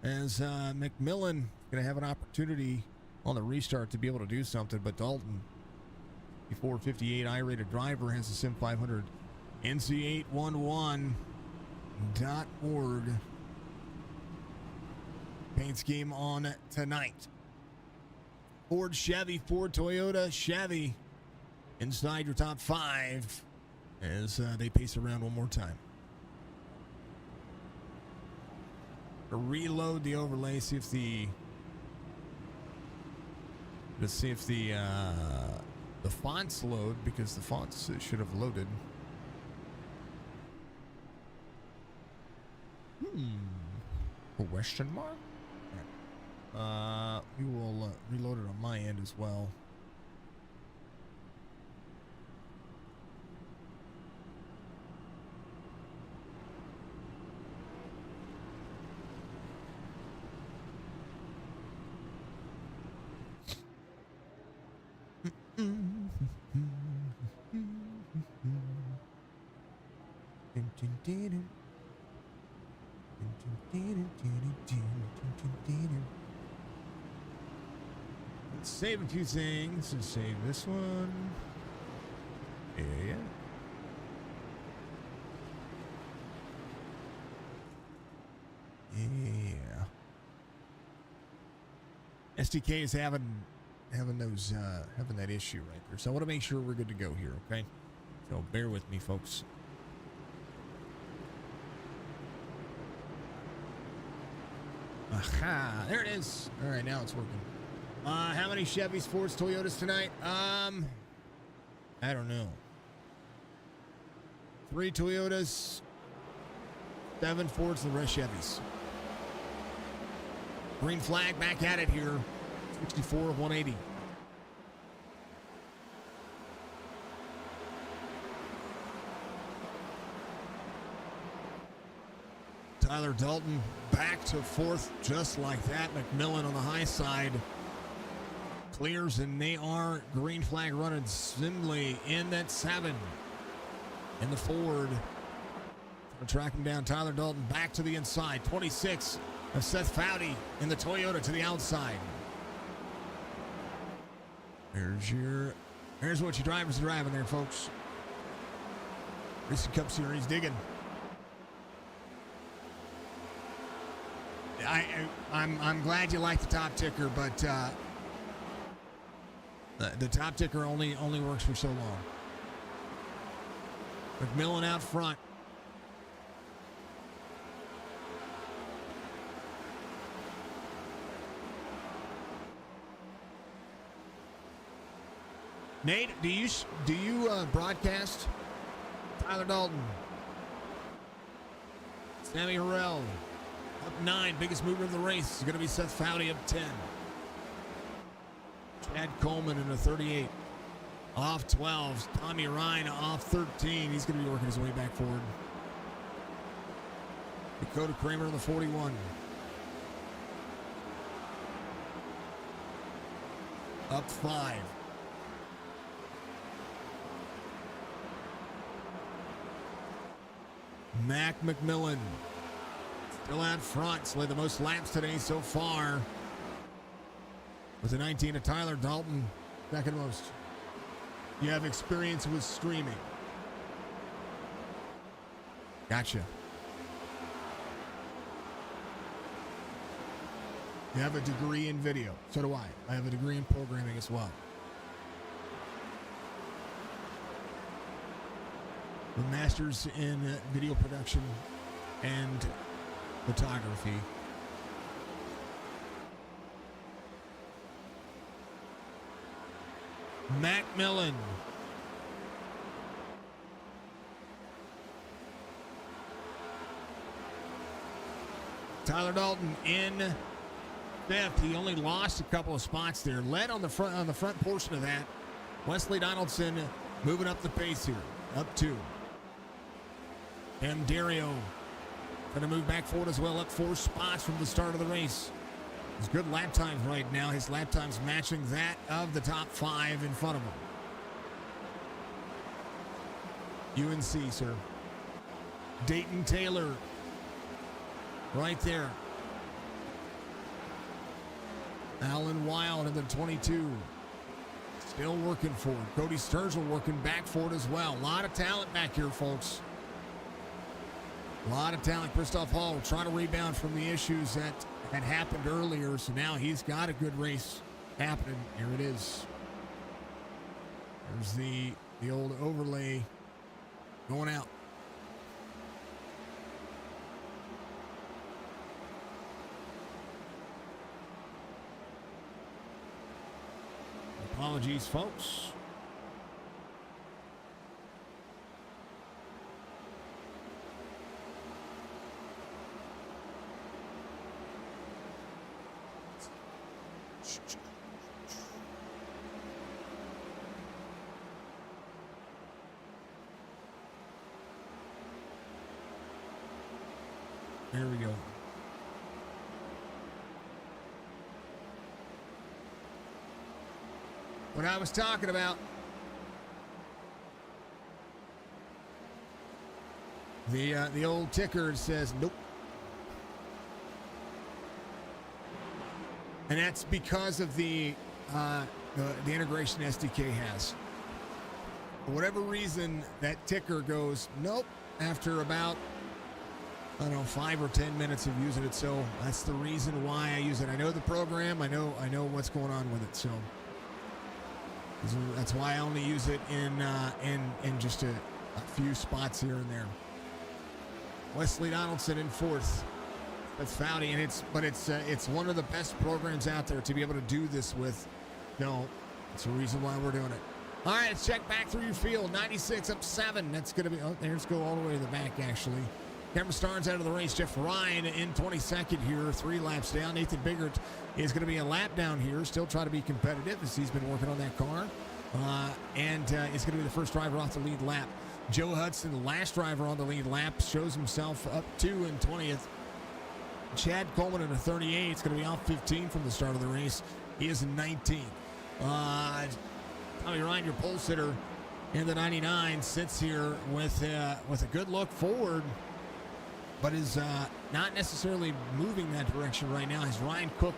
as McMillan going to have an opportunity on the restart to be able to do something. But Dalton, the 458 I-rated driver, has a Sim 500 NC811.org paint scheme on tonight. Ford, Chevy, Ford, Toyota, Chevy inside your top 5 as they pace around one more time. Reload the overlay, let's see if the fonts load, because the fonts should have loaded. Question mark? We will reload it on my end as well. Let's save a few things. Let's save this one. Yeah. SDK is having that issue right there. So I want to make sure we're good to go here, okay? So bear with me, folks. Aha, there it is. All right, now it's working. How many Chevys, Fords, Toyotas tonight? I don't know. 3 Toyotas, 7 Fords, and the rest Chevys. Green flag back at it here. 64 of 180. Tyler Dalton back to 4th just like that. McMillan on the high side clears, and they are green flag running. Simley in that 7 in the Ford. Tracking down Tyler Dalton back to the inside. 26 of Seth Foudy in the Toyota to the outside. Here's what your drivers are driving there, folks. Racing Cup Series digging. I'm glad you like the top ticker, but the top ticker only works for so long. McMillan out front. Nate, do you broadcast Tyler Dalton? Sammy Harrell up 9, biggest mover of the race is going to be Seth Foudy up 10. Chad Coleman in a 38. Off 12. Tommy Ryan off 13. He's going to be working his way back forward. Dakota Kramer in the 41. Up 5. Mac McMillan still out front. Slid the most laps today so far. With the 19 of Tyler Dalton, second most. You have experience with streaming. Gotcha. You have a degree in video. So do I. I have a degree in programming as well. The masters in video production and photography. Macmillan. Tyler Dalton in fifth. He only lost a couple of spots there. Led on the front portion of that. Wesley Donaldson moving up the pace here. Up 2. And Dario going to move back forward as well. Up 4 spots from the start of the race. His good lap times right now. His lap times matching that of the top 5 in front of him. UNC, sir. Dayton Taylor. Right there. Alan Wild in the 22. Still working forward. Cody Sturgill working back forward as well. A lot of talent back here, folks. A lot of talent. Christoph Hall will try to rebound from the issues that had happened earlier. So now he's got a good race happening. Here it is. There's the old overlay going out. Apologies, folks. There we go. What I was talking about. The old ticker says nope. And that's because of the integration SDK has. For whatever reason, that ticker goes nope after about, I don't know, 5 or 10 minutes of using it. So that's the reason why I use it. I know the program. I know what's going on with it. So that's why I only use it in just a few spots here and there. Wesley Donaldson in 4th. That's Foudy, and it's one of the best programs out there to be able to do this with. No, it's the reason why we're doing it. All right, let's check back through your field. 96 up 7. That's going to be, there's go all the way to the back, actually. Cameron Starnes out of the race. Jeff Ryan in 22nd here, 3 laps down. Nathan Biggert is going to be a lap down here, still trying to be competitive as he's been working on that car. And is going to be the first driver off the lead lap. Joe Hudson, the last driver on the lead lap, shows himself up 2 in 20th. Chad Coleman in a 38. It's going to be off 15 from the start of the race. He is in 19th. Tommy Ryan, your pole sitter in the 99, sits here with a good look forward, but is not necessarily moving that direction right now. He's Ryan Cook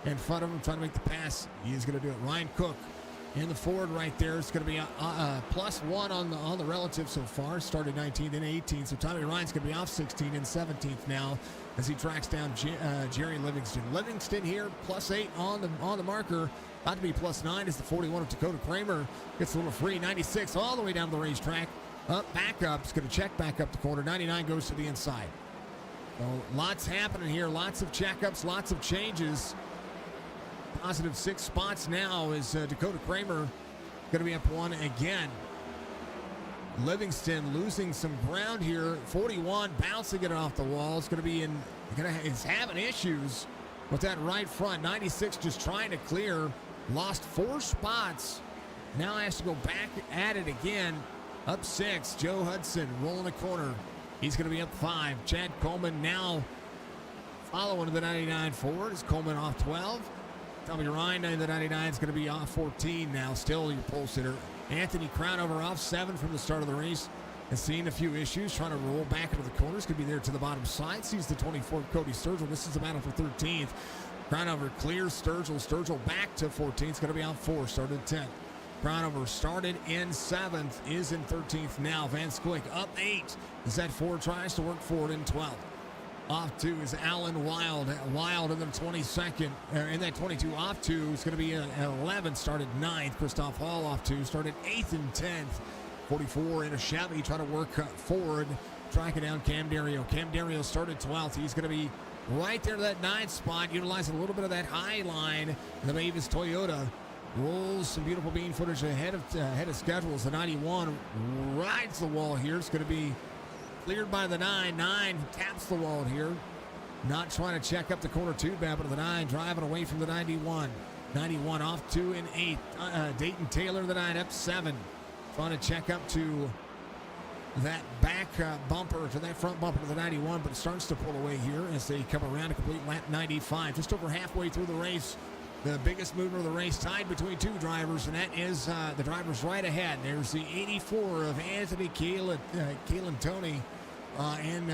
in front of him trying to make the pass. He is going to do it. Ryan Cook in the Ford right there. It's going to be a +1 on the relative so far. Started 19th and 18th. So Tommy Ryan's going to be off 16th and 17th now as he tracks down Jerry Livingston. Livingston here +8 on the marker. About to be +9 as the 41 of Dakota Kramer gets a little free. 96 all the way down the racetrack. Back up. It's going to check back up the corner. 99 goes to the inside. So lots happening here. Lots of checkups. Lots of changes. Positive 6 spots now is Dakota Kramer going to be up 1 again. Livingston losing some ground here. 41 bouncing it off the wall. It's going to be it's having issues with that right front. 96 just trying to clear. Lost 4 spots Now has to go back at it again. Up 6. Joe Hudson rolling the corner. He's going to be up 5. Chad Coleman now following the 99 Ford. Is Coleman off 12? Tommy Ryan in the 99 is going to be off 14 now. Still your pole sitter. Anthony Crownover off 7 from the start of the race. Has seen a few issues. Trying to roll back into the corners. Could be there to the bottom side. Sees the 24 Cody Sturgill. This is a battle for 13th. Crownover clears Sturgill. Sturgill back to 14th. It's going to be out 4. Started 10th. Crownover started in 7th. Is in 13th now. Van Squick up 8. Is that 4 tries to work forward in 12th. Off 2 is Alan Wild. Wild in the 22nd. In that 22 off 2 is going to be an 11. Started 9th. Christoph Hall off 2. Started 8th and 10th. 44 in a Chevy. Trying to work forward. Tracking down Cam Dario. Cam Dario started 12th. He's going to be right there to that 9th spot. Utilizing a little bit of that high line. The Mavis Toyota rolls some beautiful bean footage ahead of schedule. As the 91 rides the wall here. It's going to be cleared by the 9. 9 taps the wall here. Not trying to check up the corner too bad, but the 9 driving away from the 91. 91 off 2 and 8. Dayton Taylor, the 9 up 7. Trying to check up to that back bumper, to that front bumper to the 91, but it starts to pull away here as they come around to complete lap 95. Just over halfway through the race. The biggest mover of the race tied between 2 drivers, and that is the drivers right ahead. There's the 84 of Anthony Keelan Tony in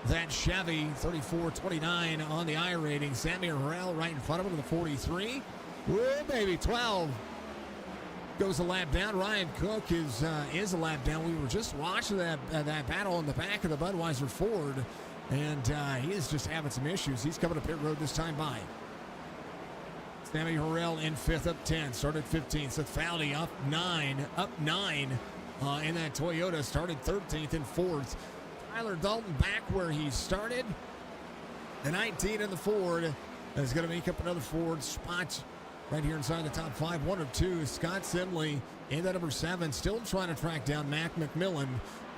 that Chevy, 34-29 on the iRating. Sammy Harrell right in front of him to the 43. Whoa, baby, 12. Goes a lap down. Ryan Cook is a lap down. We were just watching that battle in the back of the Budweiser Ford, and he is just having some issues. He's coming to pit road this time by. Sammy Harrell in 5th, up 10. Started 15th. Seth Fowley up 9. In that Toyota. Started 13th and 4th. Tyler Dalton back where he started. The 19 in the Ford is going to make up another Ford spot right here inside the top 5. 1 of 2. Scott Simley in that number 7. Still trying to track down Mac McMillan,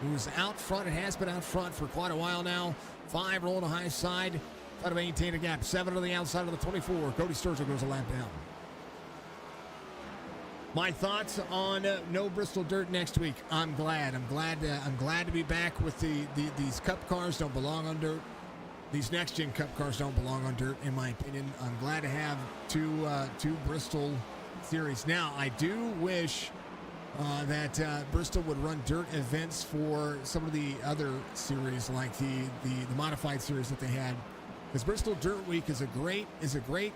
who's out front. It has been out front for quite a while now. 5 rolling the high side. Try to maintain a gap. 7 to the outside of the 24. Cody Sturgill goes a lap down. My thoughts on no Bristol Dirt next week. I'm glad to be back with these Cup cars. Don't belong on dirt. These next-gen Cup cars don't belong on dirt, in my opinion. I'm glad to have two Bristol series. Now, I do wish that Bristol would run dirt events for some of the other series, like the modified series that they had. Because Bristol Dirt Week is a great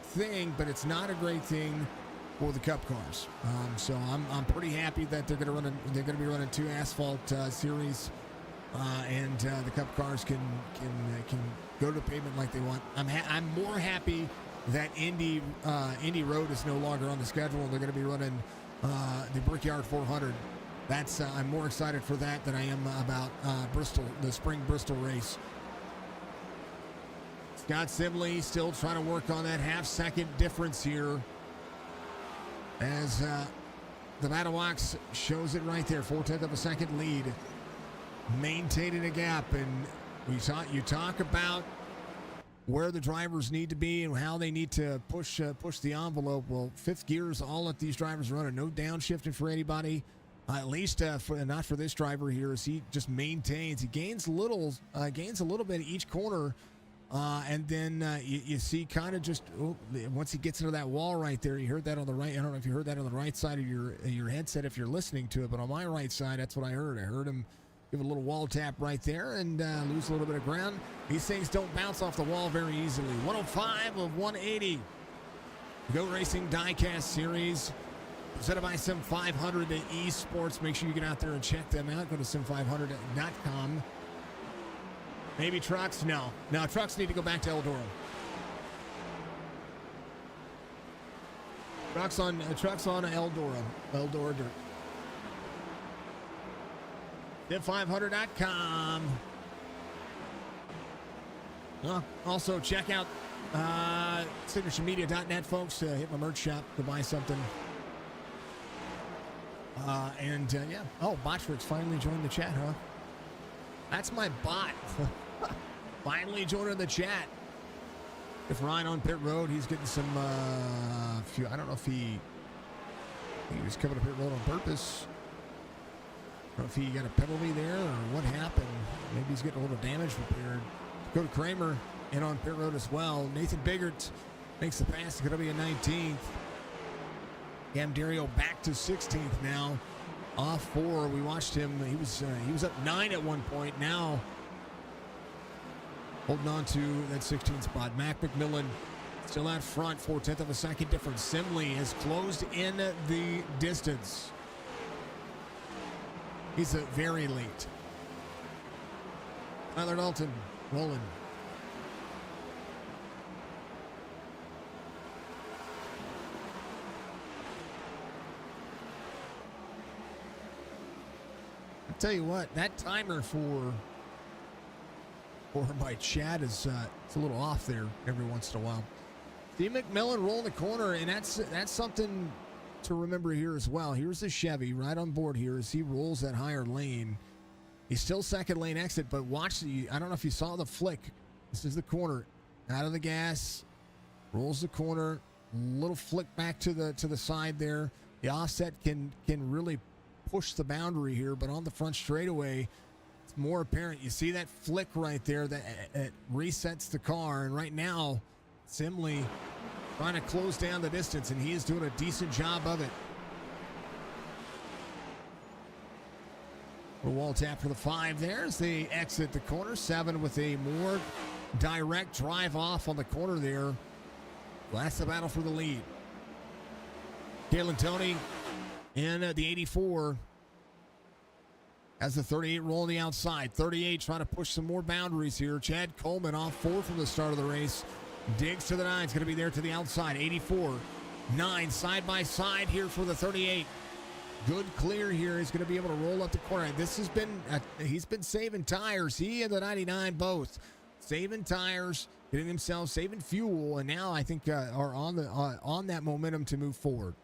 thing, but it's not a great thing for the Cup cars. So I'm pretty happy that they're going to be running 2 asphalt series, and the Cup cars can go to pavement like they want. I'm more happy that Indy Road is no longer on the schedule. They're going to be running the Brickyard 400. I'm more excited for that than I am about Bristol, the spring Bristol race. Scott Sibley still trying to work on that half-second difference here, as the Battle Box shows it right there. 4/10 of a second lead, maintaining a gap. And you talk about where the drivers need to be and how they need to push the envelope. Well, 5th gear is all that these drivers are running. No downshifting for anybody, at least not for this driver here, as he just maintains. He gains a little bit each corner. And then you see kind of just once he gets into that wall right there, you heard that on the right. I don't know if you heard that on the right side of your headset if you're listening to it, but on my right side, that's what I heard. I heard him give a little wall tap right there and lose a little bit of ground. These things don't bounce off the wall very easily. 105 of 180. GOAT Racing Diecast Series, presented by Sim 500 at eSports. Make sure you get out there and check them out. Go to sim500.com. Maybe trucks? No, trucks need to go back to Eldora. Trucks on Eldora Dirt. Sim500.com. Also check out signaturemedia.net, folks. Hit my merch shop to buy something. Yeah. Oh, Botchworks finally joined the chat, huh? That's my bot. Finally joining the chat. If Ryan on pit road, he's getting some few. I don't know if he He was coming up pit road on purpose. I don't know if he got a penalty there or what happened. Maybe he's getting a little damage repaired. Dakota Kramer in on pit road as well. Nathan Biggert makes the pass. It's going to be a 19th. Cam Dario back to 16th now. Off 4. We watched him. He was up 9 at one point. Now holding on to that 16th spot. Mac McMillan still out front. 4/10 of a second difference. Simley has closed in the distance. He's very late. Tyler Dalton rolling. I'll tell you what, that timer for my chat is it's a little off there every once in a while. Steve McMillan rolling the corner, and that's something to remember here as well. Here's the Chevy right on board here as he rolls that higher lane. He's still second lane exit, but watch I don't know if you saw the flick. This is the corner. Out of the gas, rolls the corner, little flick back to the side there. The offset can really push the boundary here, but on the front straightaway, it's more apparent. You see that flick right there that resets the car, and right now, Simley trying to close down the distance, and he is doing a decent job of it. A wall tap for the 5 there as they exit the corner. 7 with a more direct drive off on the corner there. That's the battle for the lead. Kalen Toney in the 84 as the 38 rolling the outside. 38 trying to push some more boundaries here. Chad Coleman off 4 from the start of the race. Digs to the 9. It's going to be there to the outside. 84, 9 side by side here for the 38. Good clear here. He's going to be able to roll up the corner. This has been, he's been saving tires. He and the 99 both saving tires, getting themselves, saving fuel, and now I think are on that momentum to move forward.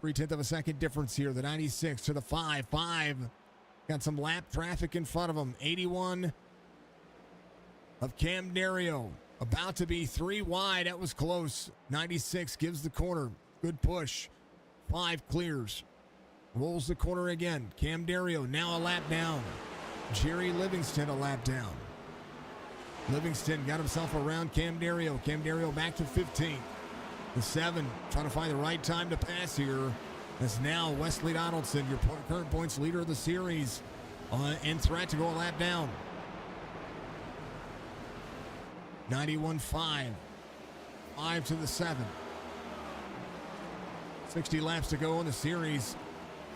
3/10 of a second difference here. The 96 to the 5. 5 got some lap traffic in front of him. 81 of Cam Dario. About to be 3 wide. That was close. 96 gives the corner. Good push. 5 clears. Rolls the corner again. Cam Dario now a lap down. Jerry Livingston a lap down. Livingston got himself around Cam Dario. Cam Dario back to 15. The 7 trying to find the right time to pass here. As now Wesley Donaldson, your current points leader of the series, in threat to go a lap down. 91.5. 5 to the 7. 60 laps to go in the series.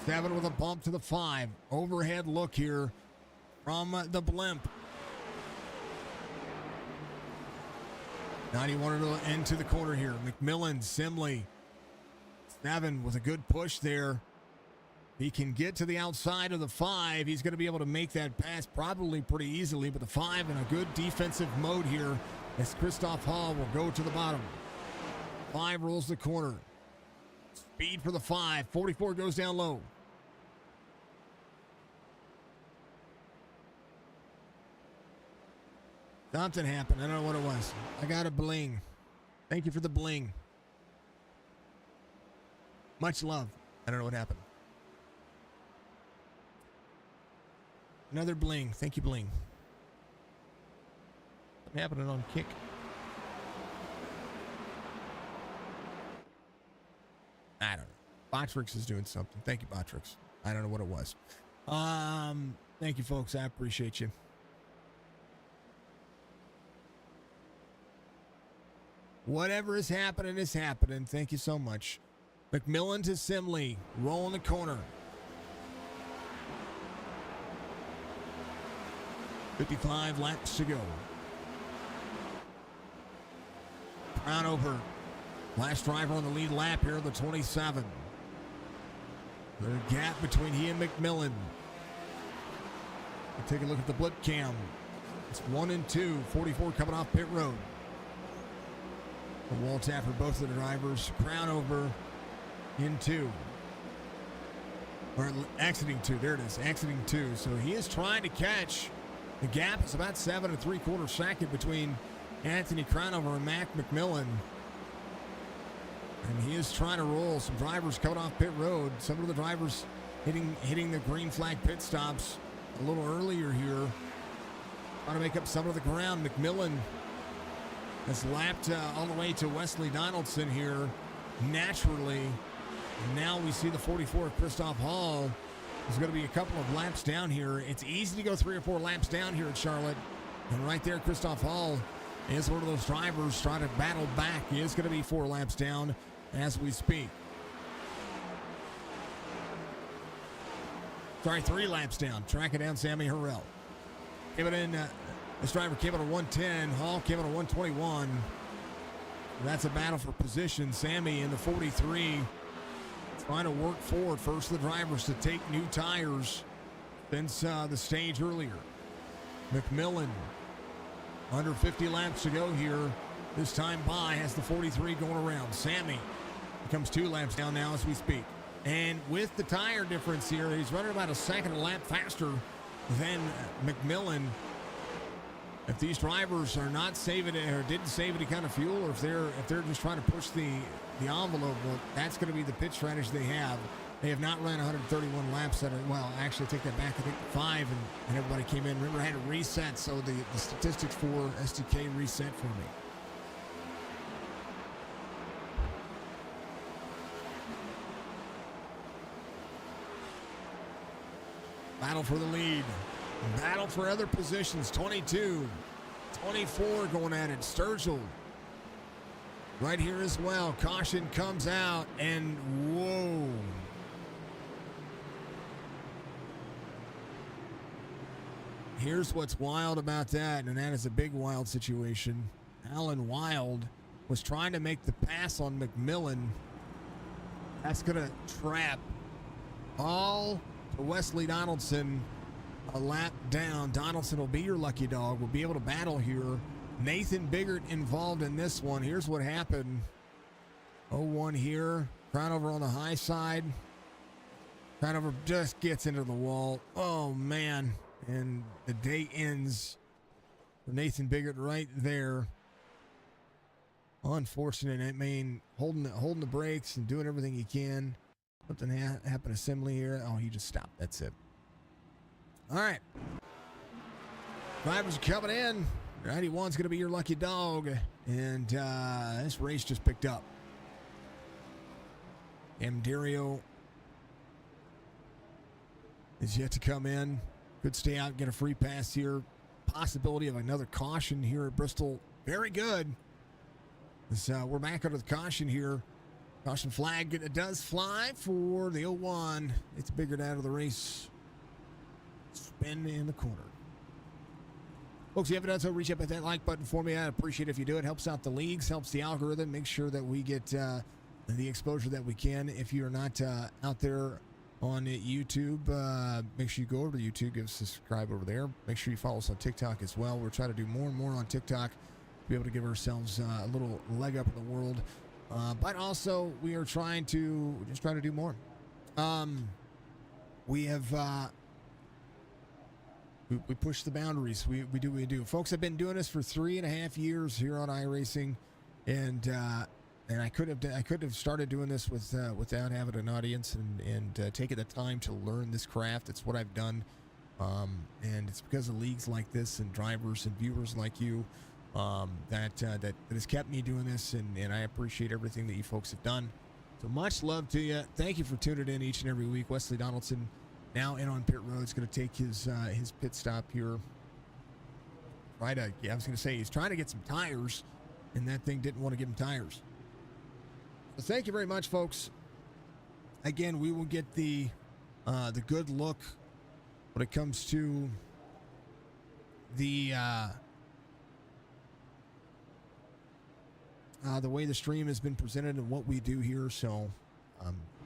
7 with a bump to the 5. Overhead look here from the blimp. 91 into the corner here. McMillan, Simley. 7 with a good push there. He can get to the outside of the 5. He's going to be able to make that pass probably pretty easily, but the 5 in a good defensive mode here as Christoph Hall will go to the bottom. 5 rolls the corner. Speed for the 5. 44 goes down low. Something happened. I don't know what it was. I got a bling. Thank you for the bling. Much love. I don't know what happened. Another bling. Thank you, bling. Something happening on kick. I don't know. Botrix is doing something. Thank you, Botrix. I don't know what it was. Thank you, folks. I appreciate you. Whatever is happening is happening. Thank you so much. McMillan to Simley. Rolling the corner. 55 laps to go. Brown over. Last driver on the lead lap here, the 27. The gap between he and McMillan. We'll take a look at the blip cam. It's 1 and 2. 44 coming off pit road. A wall tap for both of the drivers. Crown over in 2. Or exiting 2. There it is. Exiting 2. So he is trying to catch. The gap is about 7 3/4 second between Anthony Crownover and Mac McMillan. And he is trying to roll. Some drivers coming off pit road. Some of the drivers hitting the green flag pit stops a little earlier here. Trying to make up some of the ground. McMillan has lapped all the way to Wesley Donaldson here naturally. And now we see the 44 Christoph Hall is going to be a couple of laps down here. It's easy to go 3 or 4 laps down here at Charlotte. And right there, Christoph Hall is one of those drivers trying to battle back. He is going to be 4 laps down as we speak. Sorry, 3 laps down. Tracking down Sammy Harrell. Came in, this driver came in a 110. Hall came in a 121. That's a battle for position. Sammy in the 43 trying to work forward. First of the drivers to take new tires since the stage earlier. McMillan, under 50 laps to go here. This time by has the 43 going around. Sammy becomes 2 laps down now as we speak. And with the tire difference here, he's running about a second a lap faster than McMillan. If these drivers are not saving it or didn't save any kind of fuel, or if they're just trying to push the envelope, well, that's going to be the pit strategy they have. They have not run 131 laps well, actually take that back, I think 5 and everybody came in. Remember, I had to reset, so the statistics for SDK reset for me. Battle for the lead. Battle for other positions. 22, 24 going at it. Sturgill right here as well. Caution comes out, and whoa. Here's what's wild about that, and that is a big wild situation. Alan Wild was trying to make the pass on McMillan. That's going to trap all to Wesley Donaldson a lap down. Donaldson will be your lucky dog. We'll be able to battle here. Nathan Biggert involved in this one. Here's what happened. 0-1 here. Crownover on the high side. Crownover just gets into the wall. Oh, man. And the day ends for Nathan Biggert right there. Unfortunate. I mean, holding the brakes and doing everything he can. Something happened assembly here. Oh, he just stopped. That's it. All right. Drivers are coming in. 91's going to be your lucky dog. And this race just picked up. Amdario is yet to come in. Could stay out and get a free pass here. Possibility of another caution here at Bristol. Very good. We're back under the caution here. Caution flag, it does fly for the 01. It's Biggert out of the race. Spin in the corner. Folks, if you haven't done so, reach up at that like button for me. I'd appreciate it if you do. It helps out the leagues, helps the algorithm, make sure that we get the exposure that we can. If you're not out there on YouTube, make sure you go over to YouTube, give us a subscribe over there. Make sure you follow us on TikTok as well. We're trying to do more and more on TikTok to be able to give ourselves a little leg up in the world. But also, we are trying to do more. We have we push the boundaries. We do what we do. Folks, I've been doing this for 3.5 years here on iRacing, and I could have started doing this without having an audience and taking the time to learn this craft. It's what I've done, and it's because of leagues like this and drivers and viewers like you. That has kept me doing this, and I appreciate everything that you folks have done. So much love to you. Thank you for tuning in each and every week. Wesley Donaldson now in on pit road. Is going to take his pit stop here. I was going to say he's trying to get some tires, and that thing didn't want to give him tires. So thank you very much, folks. Again, we will get the good look when it comes to the way the stream has been presented and what we do here. So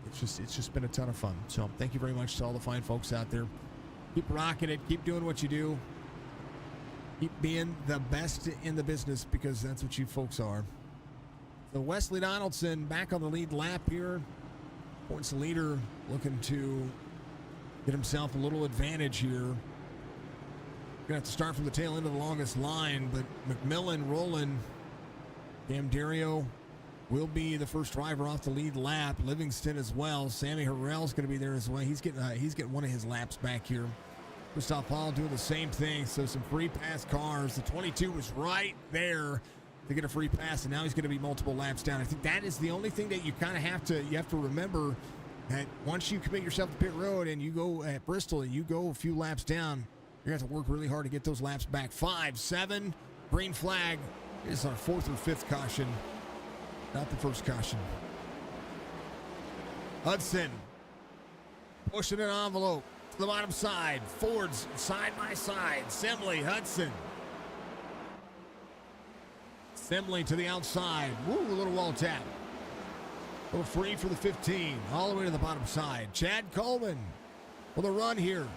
it's just been a ton of fun. So thank you very much to all the fine folks out there. Keep rocking it. Keep doing what you do. Keep being the best in the business, because that's what you folks are. So Wesley Donaldson back on the lead lap here. Points leader, looking to get himself a little advantage here. Gonna have to start from the tail end of the longest line, but McMillan rolling. Amdario will be the first driver off the lead lap. Livingston as well. Sammy Harrell's going to be there as well. He's getting one of his laps back here. Christoph Paul doing the same thing. So some free pass cars. The 22 was right there to get a free pass, and now he's going to be multiple laps down. I think that is the only thing that you kind of have to remember, that once you commit yourself to pit road and you go at Bristol and you go a few laps down, you're going to have to work really hard to get those laps back. 5, 7, green flag. It's our 4th or 5th caution, not the first caution. Hudson pushing an envelope to the bottom side. Fords side by side. Simley, Hudson. Simley to the outside. Woo, a little wall tap. A little free for the 15. All the way to the bottom side. Chad Coleman with a run here.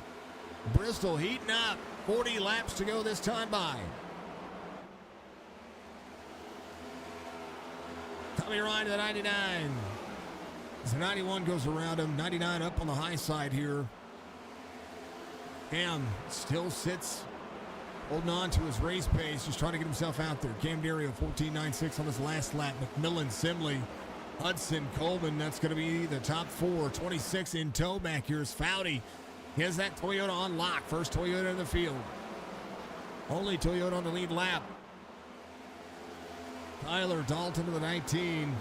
Bristol heating up. 40 laps to go this time by. Tommy Ryan to the 99. As the 91 goes around him. 99 up on the high side here. Cam still sits, holding on to his race pace, just trying to get himself out there. Cam Dario, 14.96 on his last lap. McMillan, Simley, Hudson, Coleman. That's going to be the top 4. 26 in tow back here is Foudy. He has that Toyota on lock. First Toyota in the field. Only Toyota on the lead lap. Tyler Dalton to the 19.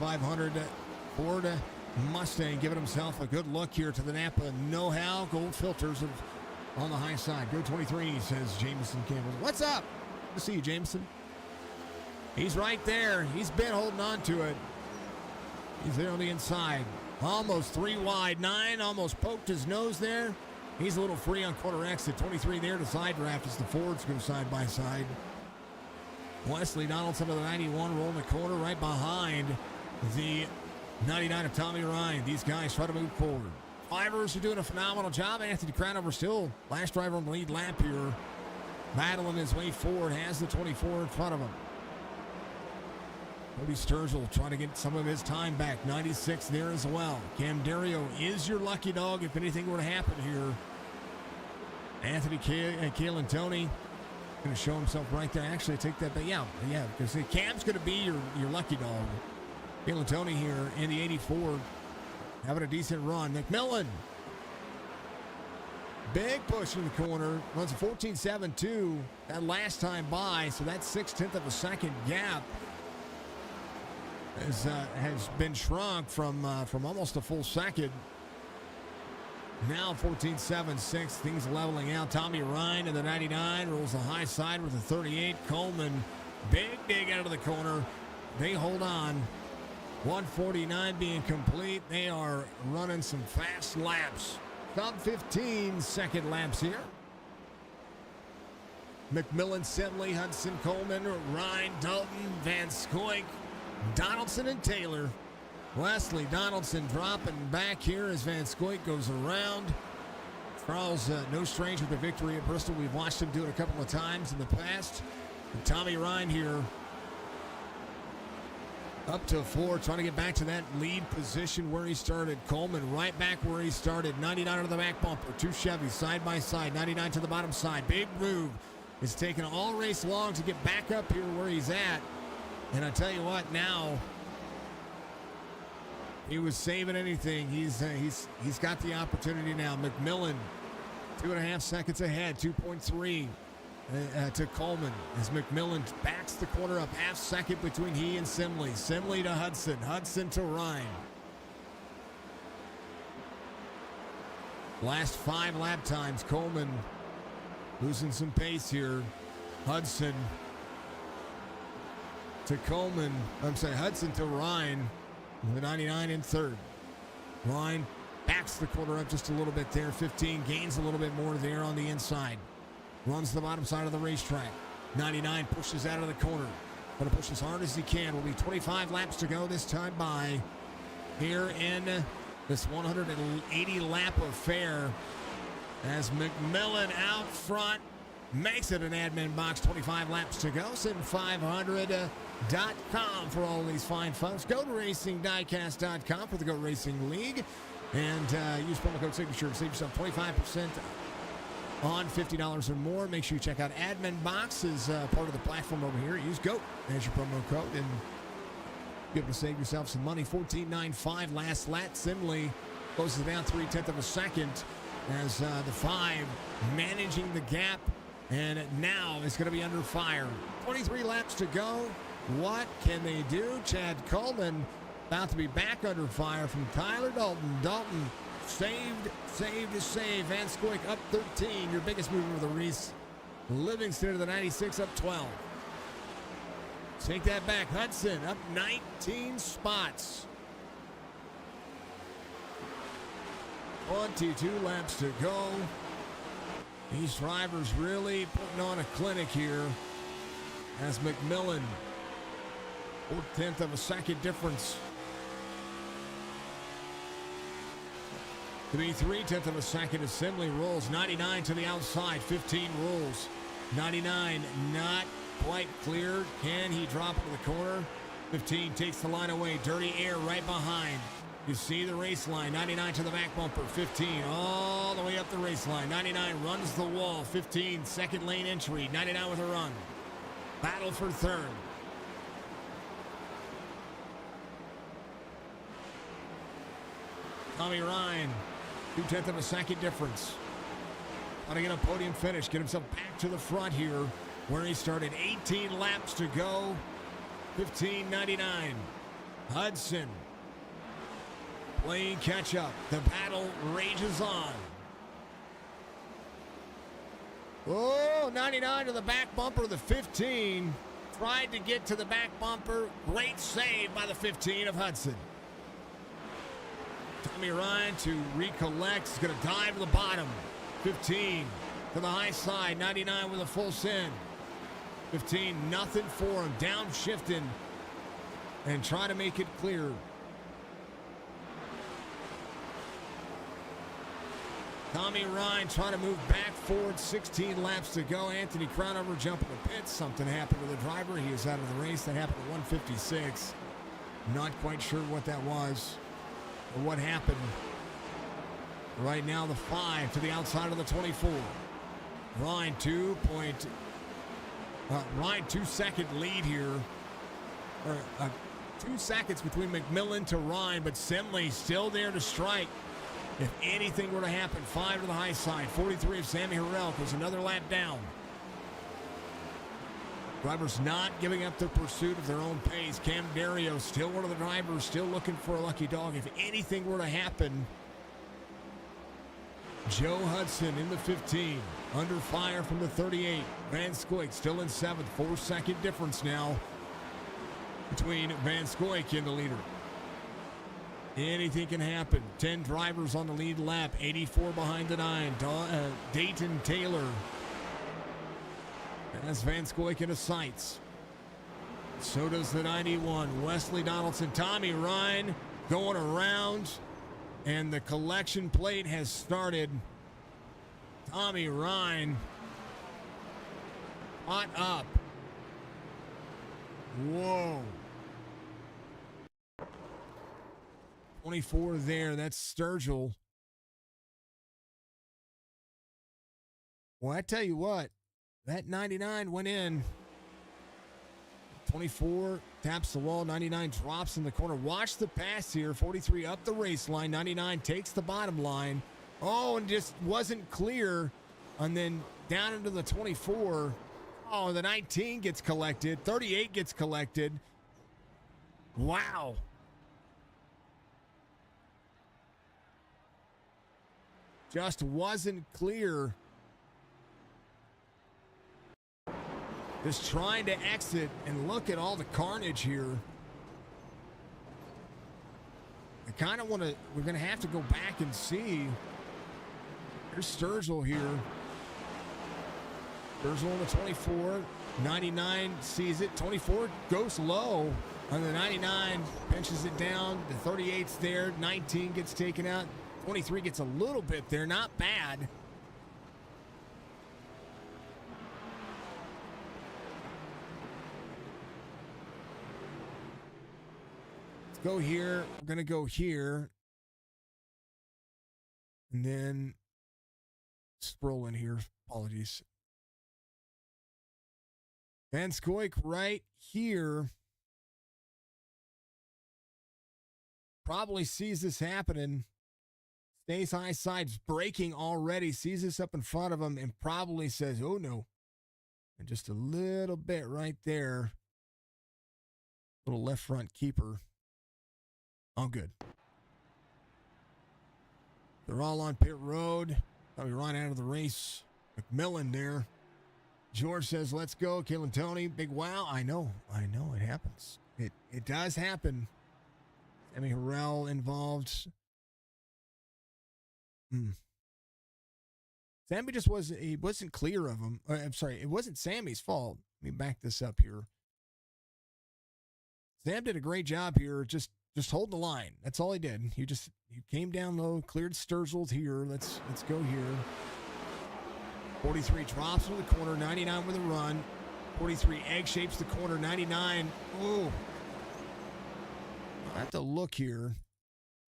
500 Ford Mustang giving himself a good look here to the Napa Know-How. Gold filters on the high side. Go 23, says Jameson Campbell. What's up? Good to see you, Jameson. He's right there. He's been holding on to it. He's there on the inside. Almost 3 wide. 9 almost poked his nose there. He's a little free on quarter exit. 23 there to side draft as the Fords go side by side. Wesley Donaldson to the 91 rolling the corner right behind the 99 of Tommy Ryan. These guys try to move forward. Drivers are doing a phenomenal job. Anthony Crownover still last driver on the lead lap here. Battling his way forward. Has the 24 in front of him. Cody Sturgill trying to get some of his time back. 96 there as well. Cam Dario is your lucky dog if anything were to happen here. Anthony Kalen Tony going to show himself right there. Actually, take that back. Yeah, because Cam's going to be your lucky dog. Kalen Tony here in the 84, having a decent run. McMillan, big push in the corner, runs a 14.72 that last time by, so that 0.6 of a second gap has been shrunk from almost a full second. Now 14.76, things leveling out. Tommy Ryan in the 99 rolls the high side with a 38. Coleman, big dig out of the corner. They hold on. 149 being complete. They are running some fast laps. Top 15 second laps here. McMillan, Simley, Hudson, Coleman, Ryan, Dalton, Van Scoik, Donaldson, and Taylor. Wesley Donaldson dropping back here as Van Scoik goes around. Charles, no stranger to victory at Bristol. We've watched him do it a couple of times in the past. And Tommy Ryan here up to 4, trying to get back to that lead position where he started. Coleman right back where he started. 99 under the back bumper. 2 Chevys side by side. 99 to the bottom side. Big move. It's taken all race long to get back up here where he's at. And I tell you what, now he was saving anything. He's got the opportunity now. McMillan, 2.5 seconds ahead. 2.3. To Coleman as McMillan backs the corner up. Half second between he and Simley. Simley to Hudson. Hudson to Ryan. Last 5 lap times. Coleman losing some pace here. Hudson to Coleman. Hudson to Ryan. The 99 in third. Ryan backs the corner up just a little bit there. 15 gains a little bit more there on the inside. Runs the bottom side of the racetrack. 99 pushes out of the corner. Going to push as hard as he can. Will be 25 laps to go this time by here in this 180 lap affair as McMillan out front makes it an admin box. 25 laps to go. Sitting500.com for all these fine folks. Go to GoAT for the GOAT Racing League and use promo code signature to save yourself 25% on $50 or more. Make sure you check out Admin Box as part of the platform over here. Use GOAT as your promo code, and Be able to save yourself some money. 14.95 last lap. Simley closes it down 3/10 of a second as the 5 managing the gap, and now it's going to be under fire. 23 laps to go. What can they do? Chad Coleman about to be back under fire from Tyler Dalton. Dalton saved to save. Van Scoyk up 13. Your biggest mover of the race. Livingston to the 96 up 12. Take that back. Hudson up 19 spots. 22 laps to go. These drivers really putting on a clinic here as McMillan, 4/10 of a second difference to be 3/10 of a second. Assembly rolls 99 to the outside. 15 rolls. 99 not quite clear. Can he drop into the corner? 15 takes the line away. Dirty air right behind. You see the race line. 99 to the back bumper. 15 all the way up the race line. 99 runs the wall. 15 second lane entry. 99 with a run. Battle for third. Tommy Ryan, 2/10 of a second difference. Trying to get a podium finish. Get himself back to the front here where he started. 18 laps to go. 15.99. Hudson playing catch up. The battle rages on. Oh, 99 to the back bumper. The 15 tried to get to the back bumper. Great save by the 15 of Hudson. Tommy Ryan to recollect. He's going to dive to the bottom. 15 to the high side. 99 with a full send. 15, nothing for him. Downshifting and try to make it clear. Tommy Ryan trying to move back forward. 16 laps to go. Anthony Crownover jumping the pits. Something happened to the driver. He is out of the race. That happened at 156. Not quite sure what that was or what happened. Right now, the 5 to the outside of the 24. Ryan 2-second lead here. 2 seconds between McMillan to Ryan, but Simley still there to strike. If anything were to happen, 5 to the high side. 43 of Sammy Harrell goes another lap down. Drivers not giving up the pursuit of their own pace. Cam Dario, still one of the drivers, still looking for a lucky dog. If anything were to happen, Joe Hudson in the 15, under fire from the 38. Van Scoyk still in 7th, 4-second difference now between Van Scoyk and the leader. Anything can happen. 10 drivers on the lead lap, 84 behind the 9. Dayton Taylor has Van Scoyk in his sights. So does the 91. Wesley Donaldson, Tommy Ryan going around, and the collection plate has started. Tommy Ryan caught up. Whoa. 24 there. That's Sturgill. Well, I tell you what, that 99 went in. 24 taps the wall. 99 drops in the corner. Watch the pass here. 43 up the race line. 99 takes the bottom line. Oh, and just wasn't clear. And then down into the 24. Oh, the 19 gets collected. 38 gets collected. Wow. Just wasn't clear. Just trying to exit, and look at all the carnage here. I kind of want to, we're going to have to go back and see. Here's Sturgill here. Sturgill on the 24. 99 sees it. 24 goes low on the 99, pinches it down. The 38's there. 19 gets taken out. 23 gets a little bit there, not bad. Let's go here. We're going to go here. And then scroll in here. Apologies. Van Scoyk right here. probably sees this happening, stays high sides, braking already, sees this up in front of him, and probably says, oh no. And just a little bit right there. Little left front keeper. All good. They're all on pit road. Probably right out of the race. McMillan there. George says, let's go. Kalen Tony, big wow. I know. It happens. It does happen. Sammy Harrell involved. Sammy just wasn't clear of him. I'm sorry, it wasn't Sammy's fault. Let me back this up here. Sam did a great job here, just holding the line. That's all he did. He came down low, cleared Sturzels here. Let's go here. 43 drops into the corner, 99 with a run. 43 egg shapes the corner, 99. Ooh. I have to look here.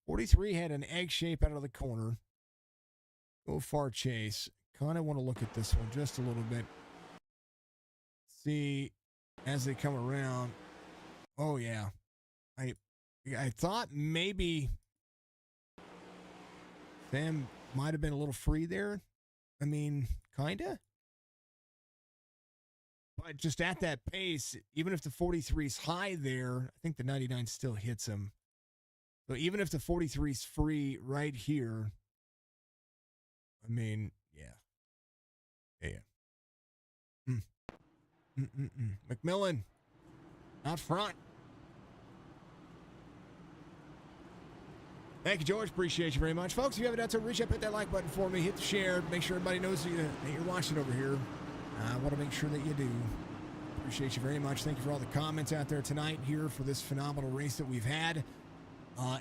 43 had an egg shape out of the corner. Go far chase. Kind of want to look at this one just a little bit. See, as they come around. Oh, yeah. I thought maybe Sam might have been a little free there. I mean, kind of. But just at that pace, even if the 43's high there, I think the 99 still hits him. So even if the 43's free right here, I mean, yeah. McMillan out front. Thank you, George. Appreciate you very much. Folks, if you haven't done so, reach up, hit that like button for me, hit the share, make sure everybody knows that you're watching over here. I want to make sure that you do. Appreciate you very much. Thank you for all the comments out there tonight here for this phenomenal race that we've had.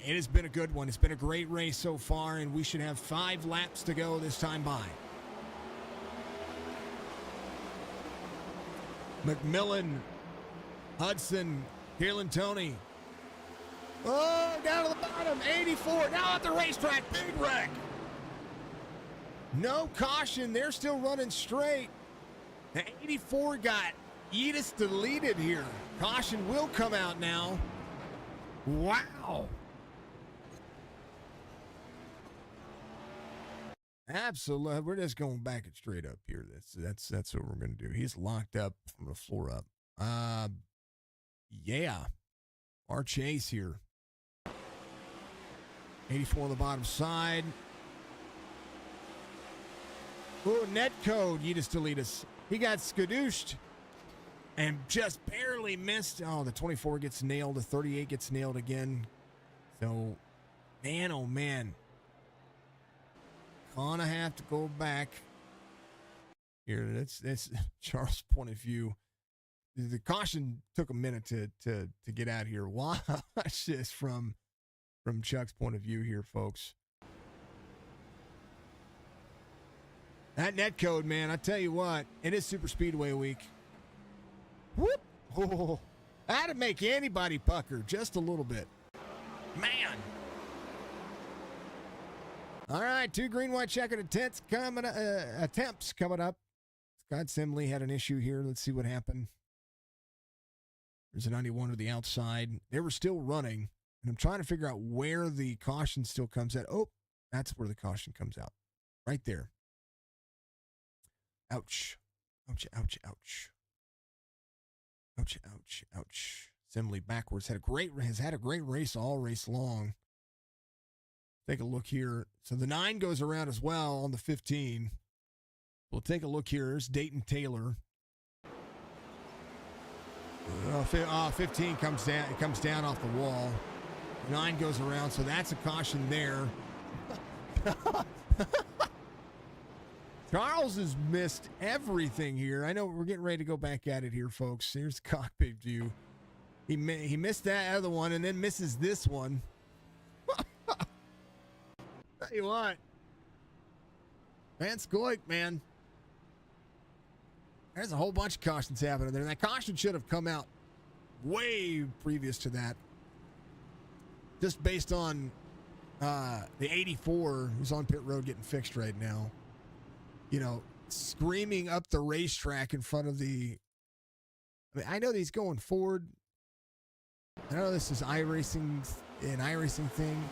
It has been a good one. It's been a great race so far, and we should have 5 laps to go this time by. McMillan, Hudson, Kalen Tony. Oh, down to the bottom, 84. Now at the racetrack, big wreck. No caution. They're still running straight. The 84 got Edis deleted here. Caution will come out now. Wow. Absolutely. We're just going back it straight up here. That's what we're going to do. He's locked up from the floor up. Yeah. Our chase here. 84 on the bottom side. Oh, net code. Edis deletus. He got skadooshed and just barely missed. Oh, the 24 gets nailed. The 38 gets nailed again. So, man, oh, man. Gonna have to go back. Here, that's Charles' point of view. The caution took a minute to get out here. Watch this from Chuck's point of view here, folks. That net code, man, I tell you what, it is Super Speedway week. Whoop! Oh, that'd make anybody pucker just a little bit. Man. All right, 2 green, white, checkered attempts coming up. Scott Simley had an issue here. Let's see what happened. There's a 91 to the outside. They were still running, and I'm trying to figure out where the caution still comes out. Oh, that's where the caution comes out. Right there. Ouch. Ouch, ouch, ouch. Ouch, ouch, ouch. Simley backwards. Has had a great race all race long. Take a look here. So the 9 goes around as well on the 15. We'll take a look here. There's Dayton Taylor. 15 comes down. It comes down off the wall. 9 goes around, so that's a caution there. Charles has missed everything here. I know we're getting ready to go back at it here, folks. Here's the cockpit view. He missed that other one and then misses this one. Tell you what. Vance Goik, man. There's a whole bunch of cautions happening there. That caution should have come out way previous to that. Just based on the 84 who's on pit road getting fixed right now. You know, screaming up the racetrack in front of the... I mean, I know that he's going forward. I know this is iRacing an iRacing thing.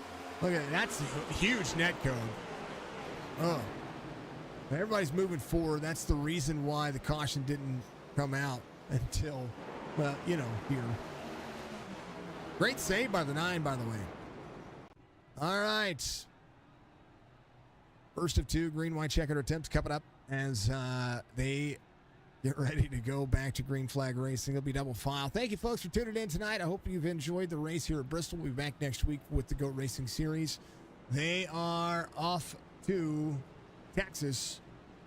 Look at that. That's a huge net code. Oh. Everybody's moving forward. That's the reason why the caution didn't come out until, well, you know, here. Great save by the 9, by the way. All right. First of 2 green, white checkered attempts coming up as they get ready to go back to green flag racing. It'll be double file. Thank you, folks, for tuning in tonight. I hope you've enjoyed the race here at Bristol. We'll be back next week with the GOAT Racing Series. They are off to Texas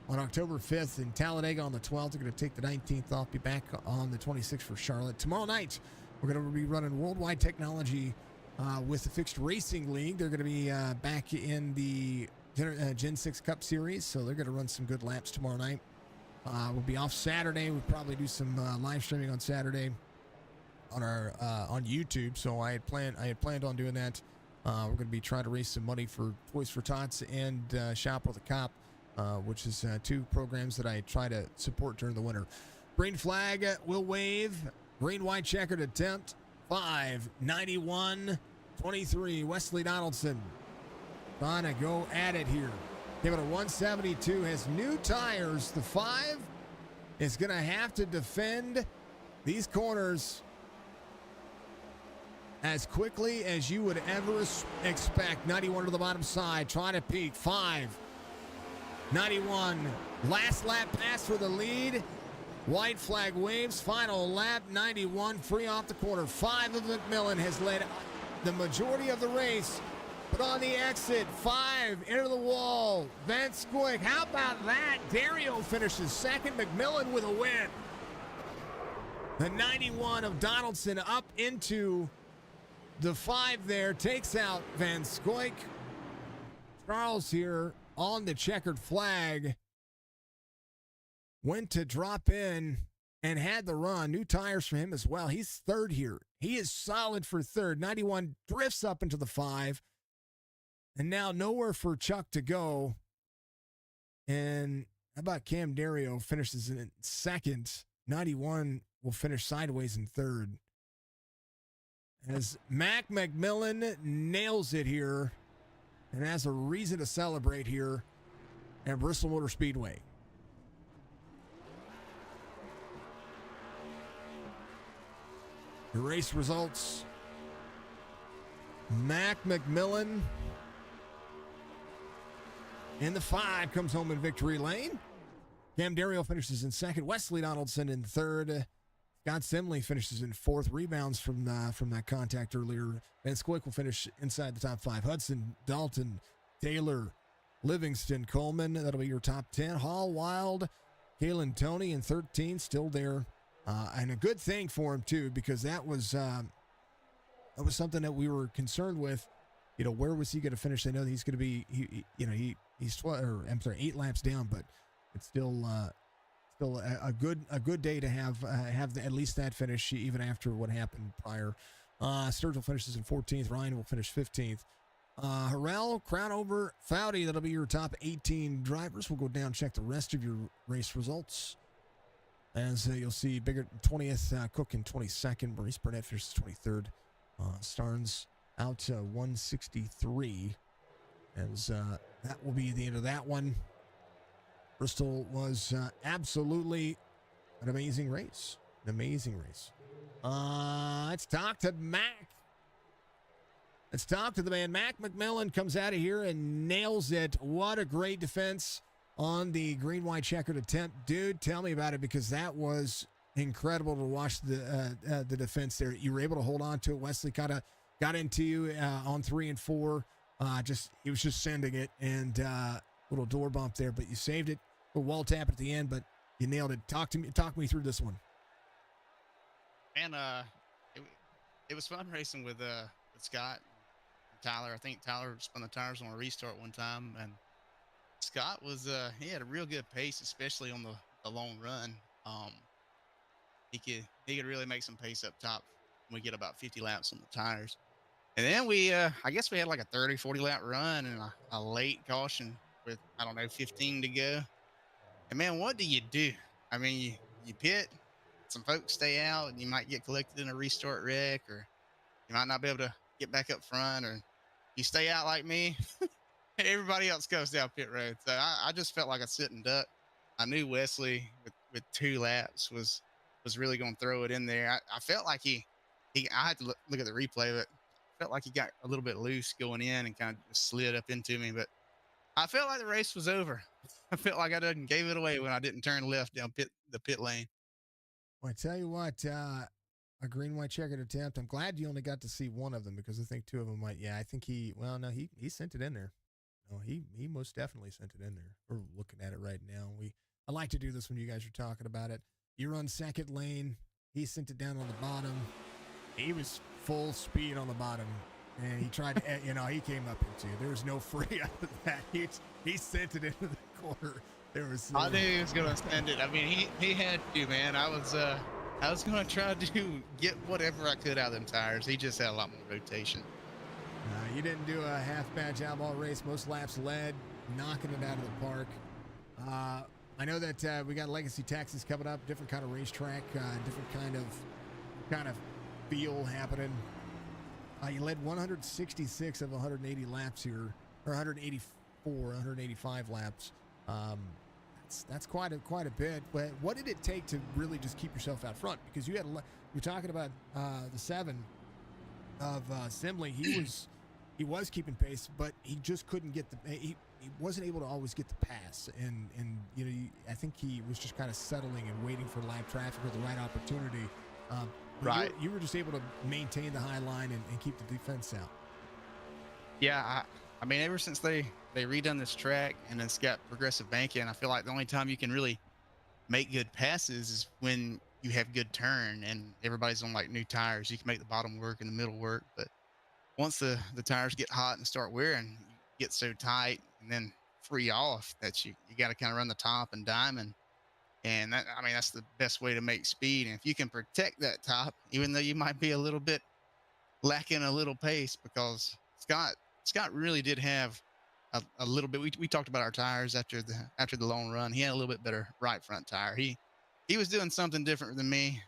on October 5th in Talladega on the 12th. They're going to take the 19th off, be back on the 26th for Charlotte. Tomorrow night, we're going to be running Worldwide Technology with the Fixed Racing League. They're going to be back in the Gen 6 Cup Series, so they're going to run some good laps tomorrow night. We'll be off Saturday. We'll probably do some live streaming on Saturday on our on YouTube. So I had planned on doing that. We're going to be trying to raise some money for Toys for Tots and Shop with a Cop, which is 2 programs that I try to support during the winter. Green flag will wave. Green white checkered attempt. 5:91.23. Wesley Donaldson trying to go at it here. Give it a 172. Has new tires. The 5 is going to have to defend these corners as quickly as you would ever expect. 91 to the bottom side. Trying to peak. 5:91. Last lap pass for the lead. White flag waves. Final lap. 91. Free off the corner. 5 of McMillan has led the majority of the race. But on the exit, 5 into the wall. Van Scoik, how about that? Dario finishes second. McMillan with a win. The 91 of Donaldson up into the 5 there. Takes out Van Scoik. Charles here on the checkered flag. Went to drop in and had the run. New tires for him as well. He's 3rd here. He is solid for 3rd. 91 drifts up into the 5. And now nowhere for Chuck to go. And how about Cam Dario finishes in 2nd. 91 will finish sideways in 3rd. As Mac McMillan nails it here and has a reason to celebrate here at Bristol Motor Speedway. The race results. Mac McMillan in the 5 comes home in victory lane. Cam Dario finishes in 2nd. Wesley Donaldson in 3rd. Scott Simley finishes in 4th. Rebounds from that contact earlier. Van Scoik will finish inside the top 5. Hudson, Dalton, Taylor, Livingston, Coleman. That'll be your top 10. Hall, Wild, Kalen Toney in 13, still there. And a good thing for him, too, because that was something that we were concerned with. You know, where was he going to finish? I know that he's going to be, he's 8 laps down, but it's still a good day to have at least that finish, even after what happened prior. Sturgill finishes in 14th. Ryan will finish 15th. Harrell, Crownover, Foudy, that'll be your top 18 drivers. We'll go down, check the rest of your race results. As you'll see, Bigger 20th, Cook in 22nd, Maurice Burnett finishes 23rd. Starnes out to 163. As that will be the end of that one. Bristol was absolutely an amazing race. An amazing race. Let's talk to Mac. Let's talk to the man. Mac McMillan comes out of here and nails it. What a great defense on the green white checkered attempt. Dude, tell me about it, because that was incredible to watch the defense there. You were able to hold on to it. Wesley kind of got into you on 3 and 4. He was just sending it, and little door bump there, but you saved it. A wall tap at the end, but you nailed it. Talk me through this one.
Man, it was fun racing with Scott and Tyler. I think Tyler spun the tires on a restart one time, and Scott was he had a real good pace, especially on the long run. He could really make some pace up top when we get about 50 laps on the tires. And then I guess we had like a 30, 40 lap run and a late caution with, 15 to go. And man, what do you do? I mean, you pit, some folks stay out, and you might get collected in a restart wreck, or you might not be able to get back up front, or you stay out like me, everybody else goes down pit road. So I just felt like a sitting duck. I knew Wesley with 2 laps was really going to throw it in there. I felt like I had to look at the replay, but felt like he got a little bit loose going in and kind of just slid up into me. But I felt like the race was over. I felt like I done gave it away when I didn't turn left down the pit lane.
Well, I tell you what, a green white checkered attempt. I'm glad you only got to see one of them because I think 2 of them might. Yeah, I think he sent it in there. No, he most definitely sent it in there. We're looking at it right now. I like to do this when you guys are talking about it. You run second lane. He sent it down on the bottom. He was full speed on the bottom, and he tried to, he came up into you. There was no free after that. He sent it into the corner.
I knew he was gonna send it. I mean, he had to, man. I was gonna try to get whatever I could out of them tires. He just had a lot more rotation.
You didn't do a half bad job all race. Most laps led, knocking it out of the park. I know that we got Legacy Texas coming up, different kind of racetrack, different kind of feel happening. You led 166 of 180 laps here, or 185 laps. That's quite a bit. But what did it take to really just keep yourself out front? Because you're talking about the 7 of Simley. He was keeping pace, but he just couldn't get he wasn't able to always get the pass, and I think he was just kind of settling and waiting for lap traffic or the right opportunity.
Right.
You were just able to maintain the high line and keep the defense out.
Yeah, I mean, ever since they redone this track and it's got progressive banking, I feel like the only time you can really make good passes is when you have good turn and everybody's on like new tires. You can make the bottom work and the middle work, but once the tires get hot and start wearing, you get so tight and then free off that you got to kind of run the top and diamond. And that's the best way to make speed. And if you can protect that top, even though you might be a little bit lacking a little pace, because Scott really did have a little bit. We talked about our tires after the long run. He had a little bit better right front tire. He was doing something different than me.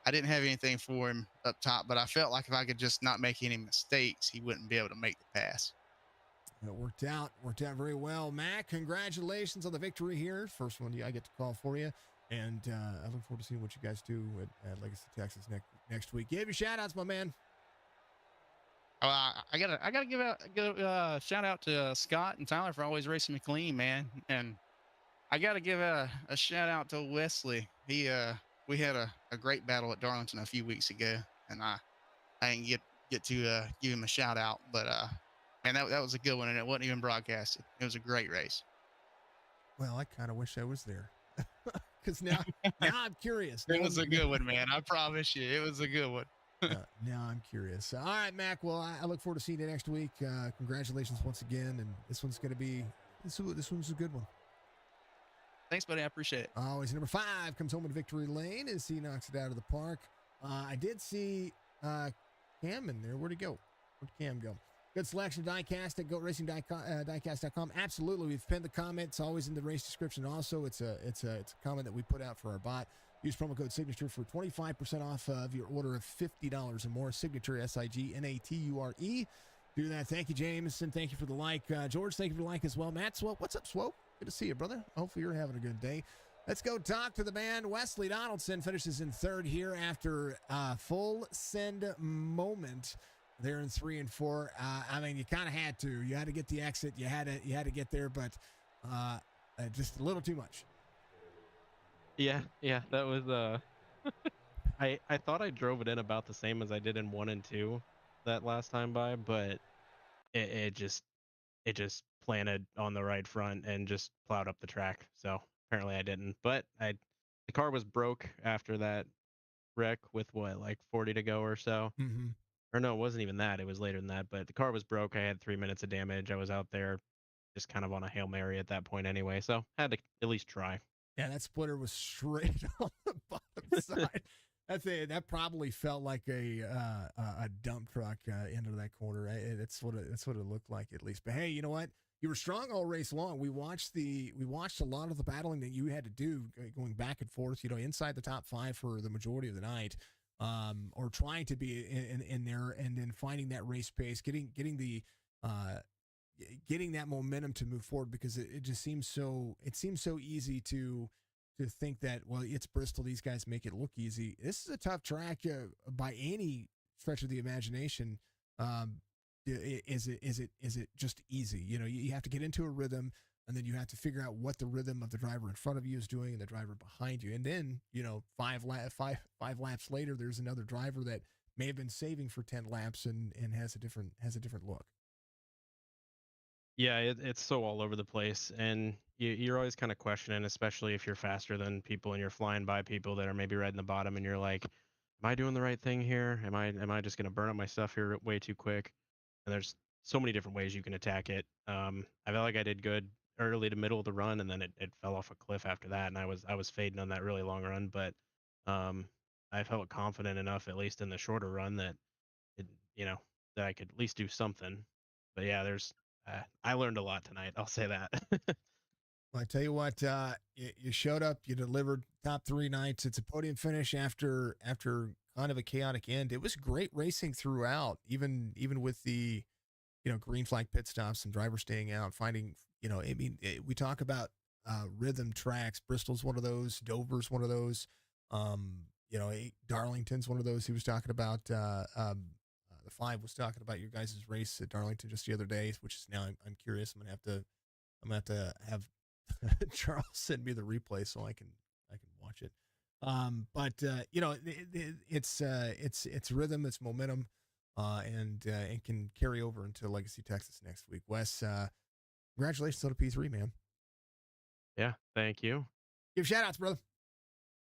I didn't have anything for him up top, but I felt like if I could just not make any mistakes, he wouldn't be able to make the pass.
It worked out very well. Mac, congratulations on the victory here. First one I get to call for you. And I look forward to seeing what you guys do at Legacy Texas next week. Give your shout outs, my man.
I gotta give a shout out to Scott and Tyler for always racing me clean, man. And I gotta give a shout out to Wesley. We had a great battle at Darlington a few weeks ago, and I didn't get to give him a shout out, but man, that was a good one, and it wasn't even broadcasted. It was a great race.
Well, I kind of wish I was there, because now I'm curious.
It was a good one, man. I promise you, it was a good one.
Now I'm curious. All right, Mac. Well, I look forward to seeing you next week. Congratulations once again, and this one's a good one.
Thanks, buddy. I appreciate it.
Always number 5 comes home in victory lane as he knocks it out of the park. I did see Cam in there. Where'd he go? Where'd Cam go? Good selection of diecast at GOAT Racing Diecast.com. Absolutely. We've pinned the comment. It's always in the race description. Also, it's a comment that we put out for our bot. Use promo code Signature for 25% off of your order of $50 or more. Signature, SIGNATURE. Do that. Thank you, James, and thank you for the like. George, thank you for the like as well. Matt Swope, what's up, Swope? Good to see you, brother. Hopefully you're having a good day. Let's go talk to the man. Wesley Donaldson finishes in 3rd here after a full send moment there in 3 and 4. I mean, you kind of had to. You had to get the exit. You had to get there, but just a little too much.
Yeah, that was I thought I drove it in about the same as I did in 1 and 2 that last time by, but it just planted on the right front and just plowed up the track. So apparently I didn't. But the car was broke after that wreck with like 40 to go or so.
Mm-hmm.
Or no, it wasn't even that. It was later than that. But the car was broke. I had 3 minutes of damage. I was out there just kind of on a Hail Mary at that point anyway. So had to at least try.
Yeah, that splitter was straight on the bottom side. That probably felt like a dump truck into that corner. That's what it looked like, at least. But hey, you know what? You were strong all race long. We watched a lot of the battling that you had to do, going back and forth. Inside the top 5 for the majority of the night. or trying to be in there, and then finding that race pace, getting that momentum to move forward, because it seems so easy to think that, well, it's Bristol, these guys make it look easy. This is a tough track by any stretch of the imagination. Is it just easy? You have to get into a rhythm, and then you have to figure out what the rhythm of the driver in front of you is doing and the driver behind you. And then, five laps later, there's another driver that may have been saving for 10 laps and has a different look.
Yeah, it's so all over the place, and you're always kind of questioning, especially if you're faster than people and you're flying by people that are maybe right in the bottom, and you're like, "Am I doing the right thing here? Am I just gonna burn up my stuff here way too quick?" And there's so many different ways you can attack it. I felt like I did good early to middle of the run, and then it fell off a cliff after that, and I was fading on that really long run, but um, I felt confident enough, at least in the shorter run, that it, you know, that I could at least do something. But yeah, I learned a lot tonight. I'll say that.
Well, I tell you what, you showed up, you delivered top 3 nights. It's a podium finish after kind of a chaotic end. It was great racing throughout, even with the green flag pit stops and drivers staying out, finding we talk about rhythm tracks. Bristol's one of those. Dover's one of those. Darlington's one of those. He was talking about. The 5 was talking about your guys' race at Darlington just the other day, which is now I'm curious. I'm gonna have to have Charles send me the replay so I can watch it. It's rhythm, it's momentum, and it can carry over into Legacy Texas next week. Wes, congratulations on a P3, man.
Yeah, thank you.
Give shout outs, brother.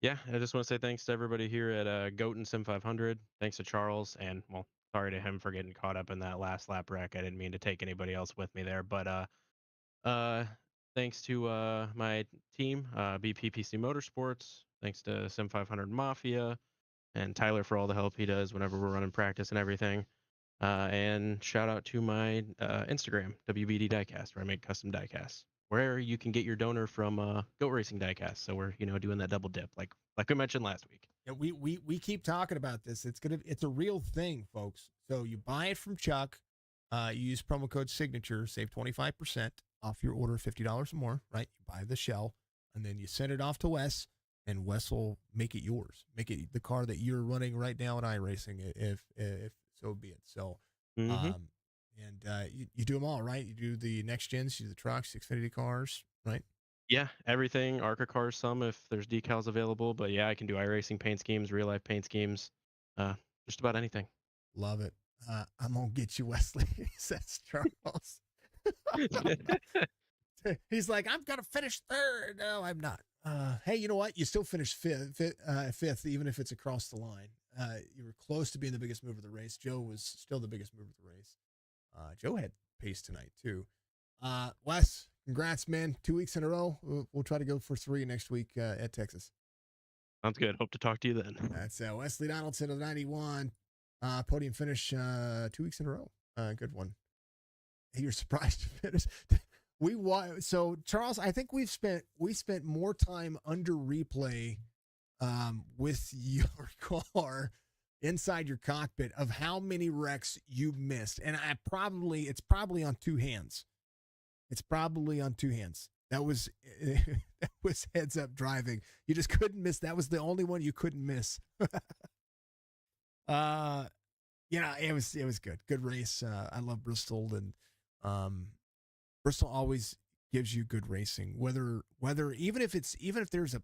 Yeah, I just want to say thanks to everybody here at GOAT and Sim 500. Thanks to Charles, and well, sorry to him for getting caught up in that last lap wreck. I didn't mean to take anybody else with me there, but thanks to my team, BPPC Motorsports. Thanks to Sim 500 Mafia and Tyler for all the help he does whenever we're running practice and everything. And shout out to my Instagram, WBD Diecast, where I make custom diecasts, where you can get your donor from GOAT Racing Diecast. So we're doing that double dip, like we mentioned last week.
Yeah, we keep talking about this. It's a real thing, folks. So you buy it from Chuck, you use promo code signature, save 25% off your order of $50 or more, right? You buy the shell, and then you send it off to Wes, and Wes will make it yours. Make it the car that you're running right now in iRacing, if so be it. So, you do them all, right? You do the next gens, you do the trucks, Xfinity cars, right?
Yeah, everything. ARCA cars, some if there's decals available, but yeah, I can do iRacing paint schemes, real life paint schemes, just about anything.
Love it. I'm gonna get you, Wesley, says Charles. He's like, I'm gonna finish third. No, I'm not. Hey, you know what? You still finished fifth, even if it's across the line. You were close to being the biggest mover of the race. Joe was still the biggest mover of the race. Joe had pace tonight too. Wes, congrats, man. 2 weeks in a row. We'll try to go for 3 next week at Texas.
Sounds good. Hope to talk to you then.
That's Wesley Donaldson of 91. Podium finish 2 weeks in a row. Good one. Hey, you're surprised to finish. So Charles, I think we spent more time under replay with your car inside your cockpit of how many wrecks you missed, and it's probably on 2 hands. It's probably on 2 hands. That was heads up driving. You just couldn't miss. That was the only one you couldn't miss. It was good. Good race. I love Bristol, and Bristol always gives you good racing. Whether even if there's a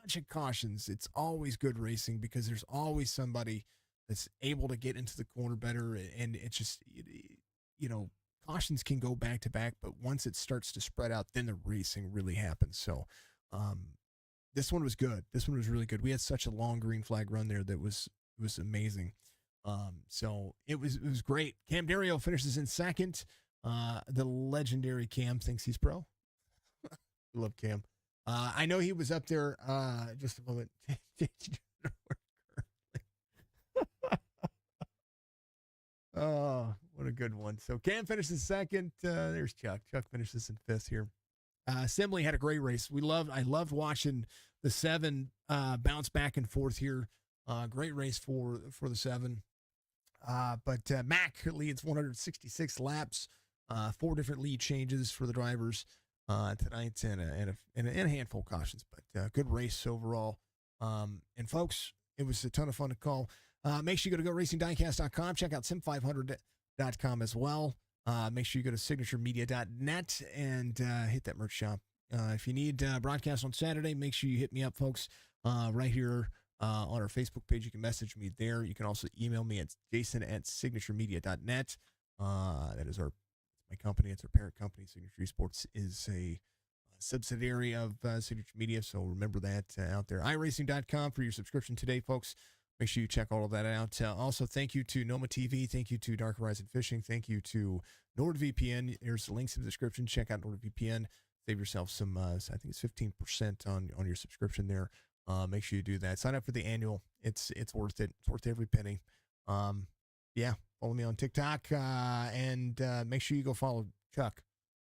bunch of cautions, it's always good racing because there's always somebody that's able to get into the corner better, and it's just cautions can go back to back, but once it starts to spread out, then the racing really happens. So this one was good. This one was really good. We had such a long green flag run there that was amazing. So it was great. Cam Dario finishes in second. The legendary Cam thinks he's pro. Love Cam. I know he was up there just a moment. Oh, what a good one. So Cam finishes second. There's Chuck. Chuck finishes in fifth here. Simley had a great race. I loved watching the 7 bounce back and forth here. Great race for the 7. But Mac leads 166 laps, 4 different lead changes for the drivers tonight, and a handful of cautions. But good race overall. And folks, it was a ton of fun to call. Make sure you go to GoRacingDiecast.com. Check out Sim500.com as well. Make sure you go to SignatureMedia.net and hit that merch shop. If you need broadcast on Saturday, make sure you hit me up, folks, right here on our Facebook page. You can message me there. You can also email me at jason@SignatureMedia.net. That is my company. It's our parent company. Signature Esports is a subsidiary of Signature Media, so remember that out there. iRacing.com for your subscription today, folks. Make sure you check all of that out. Also, thank you to Noma TV. Thank you to Dark Horizon Fishing. Thank you to NordVPN. There's the links in the description. Check out NordVPN. Save yourself some, I think it's 15% on your subscription there. Make sure you do that. Sign up for the annual. It's worth it. It's worth every penny. Yeah, follow me on TikTok. And make sure you go follow Chuck,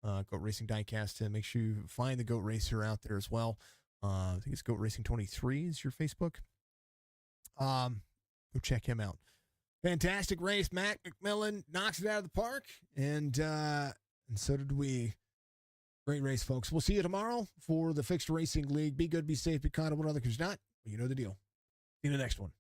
GOAT Racing Diecast. Make sure you find the GOAT Racer out there as well. I think it's GOAT Racing 23 is your Facebook. Go check him out. Fantastic race. Matt McMillan knocks it out of the park, and so did we. Great race, folks. We'll see you tomorrow for the Fixed Racing League. Be good, be safe, be kind of one another, because not, you know the deal. See you in the next one.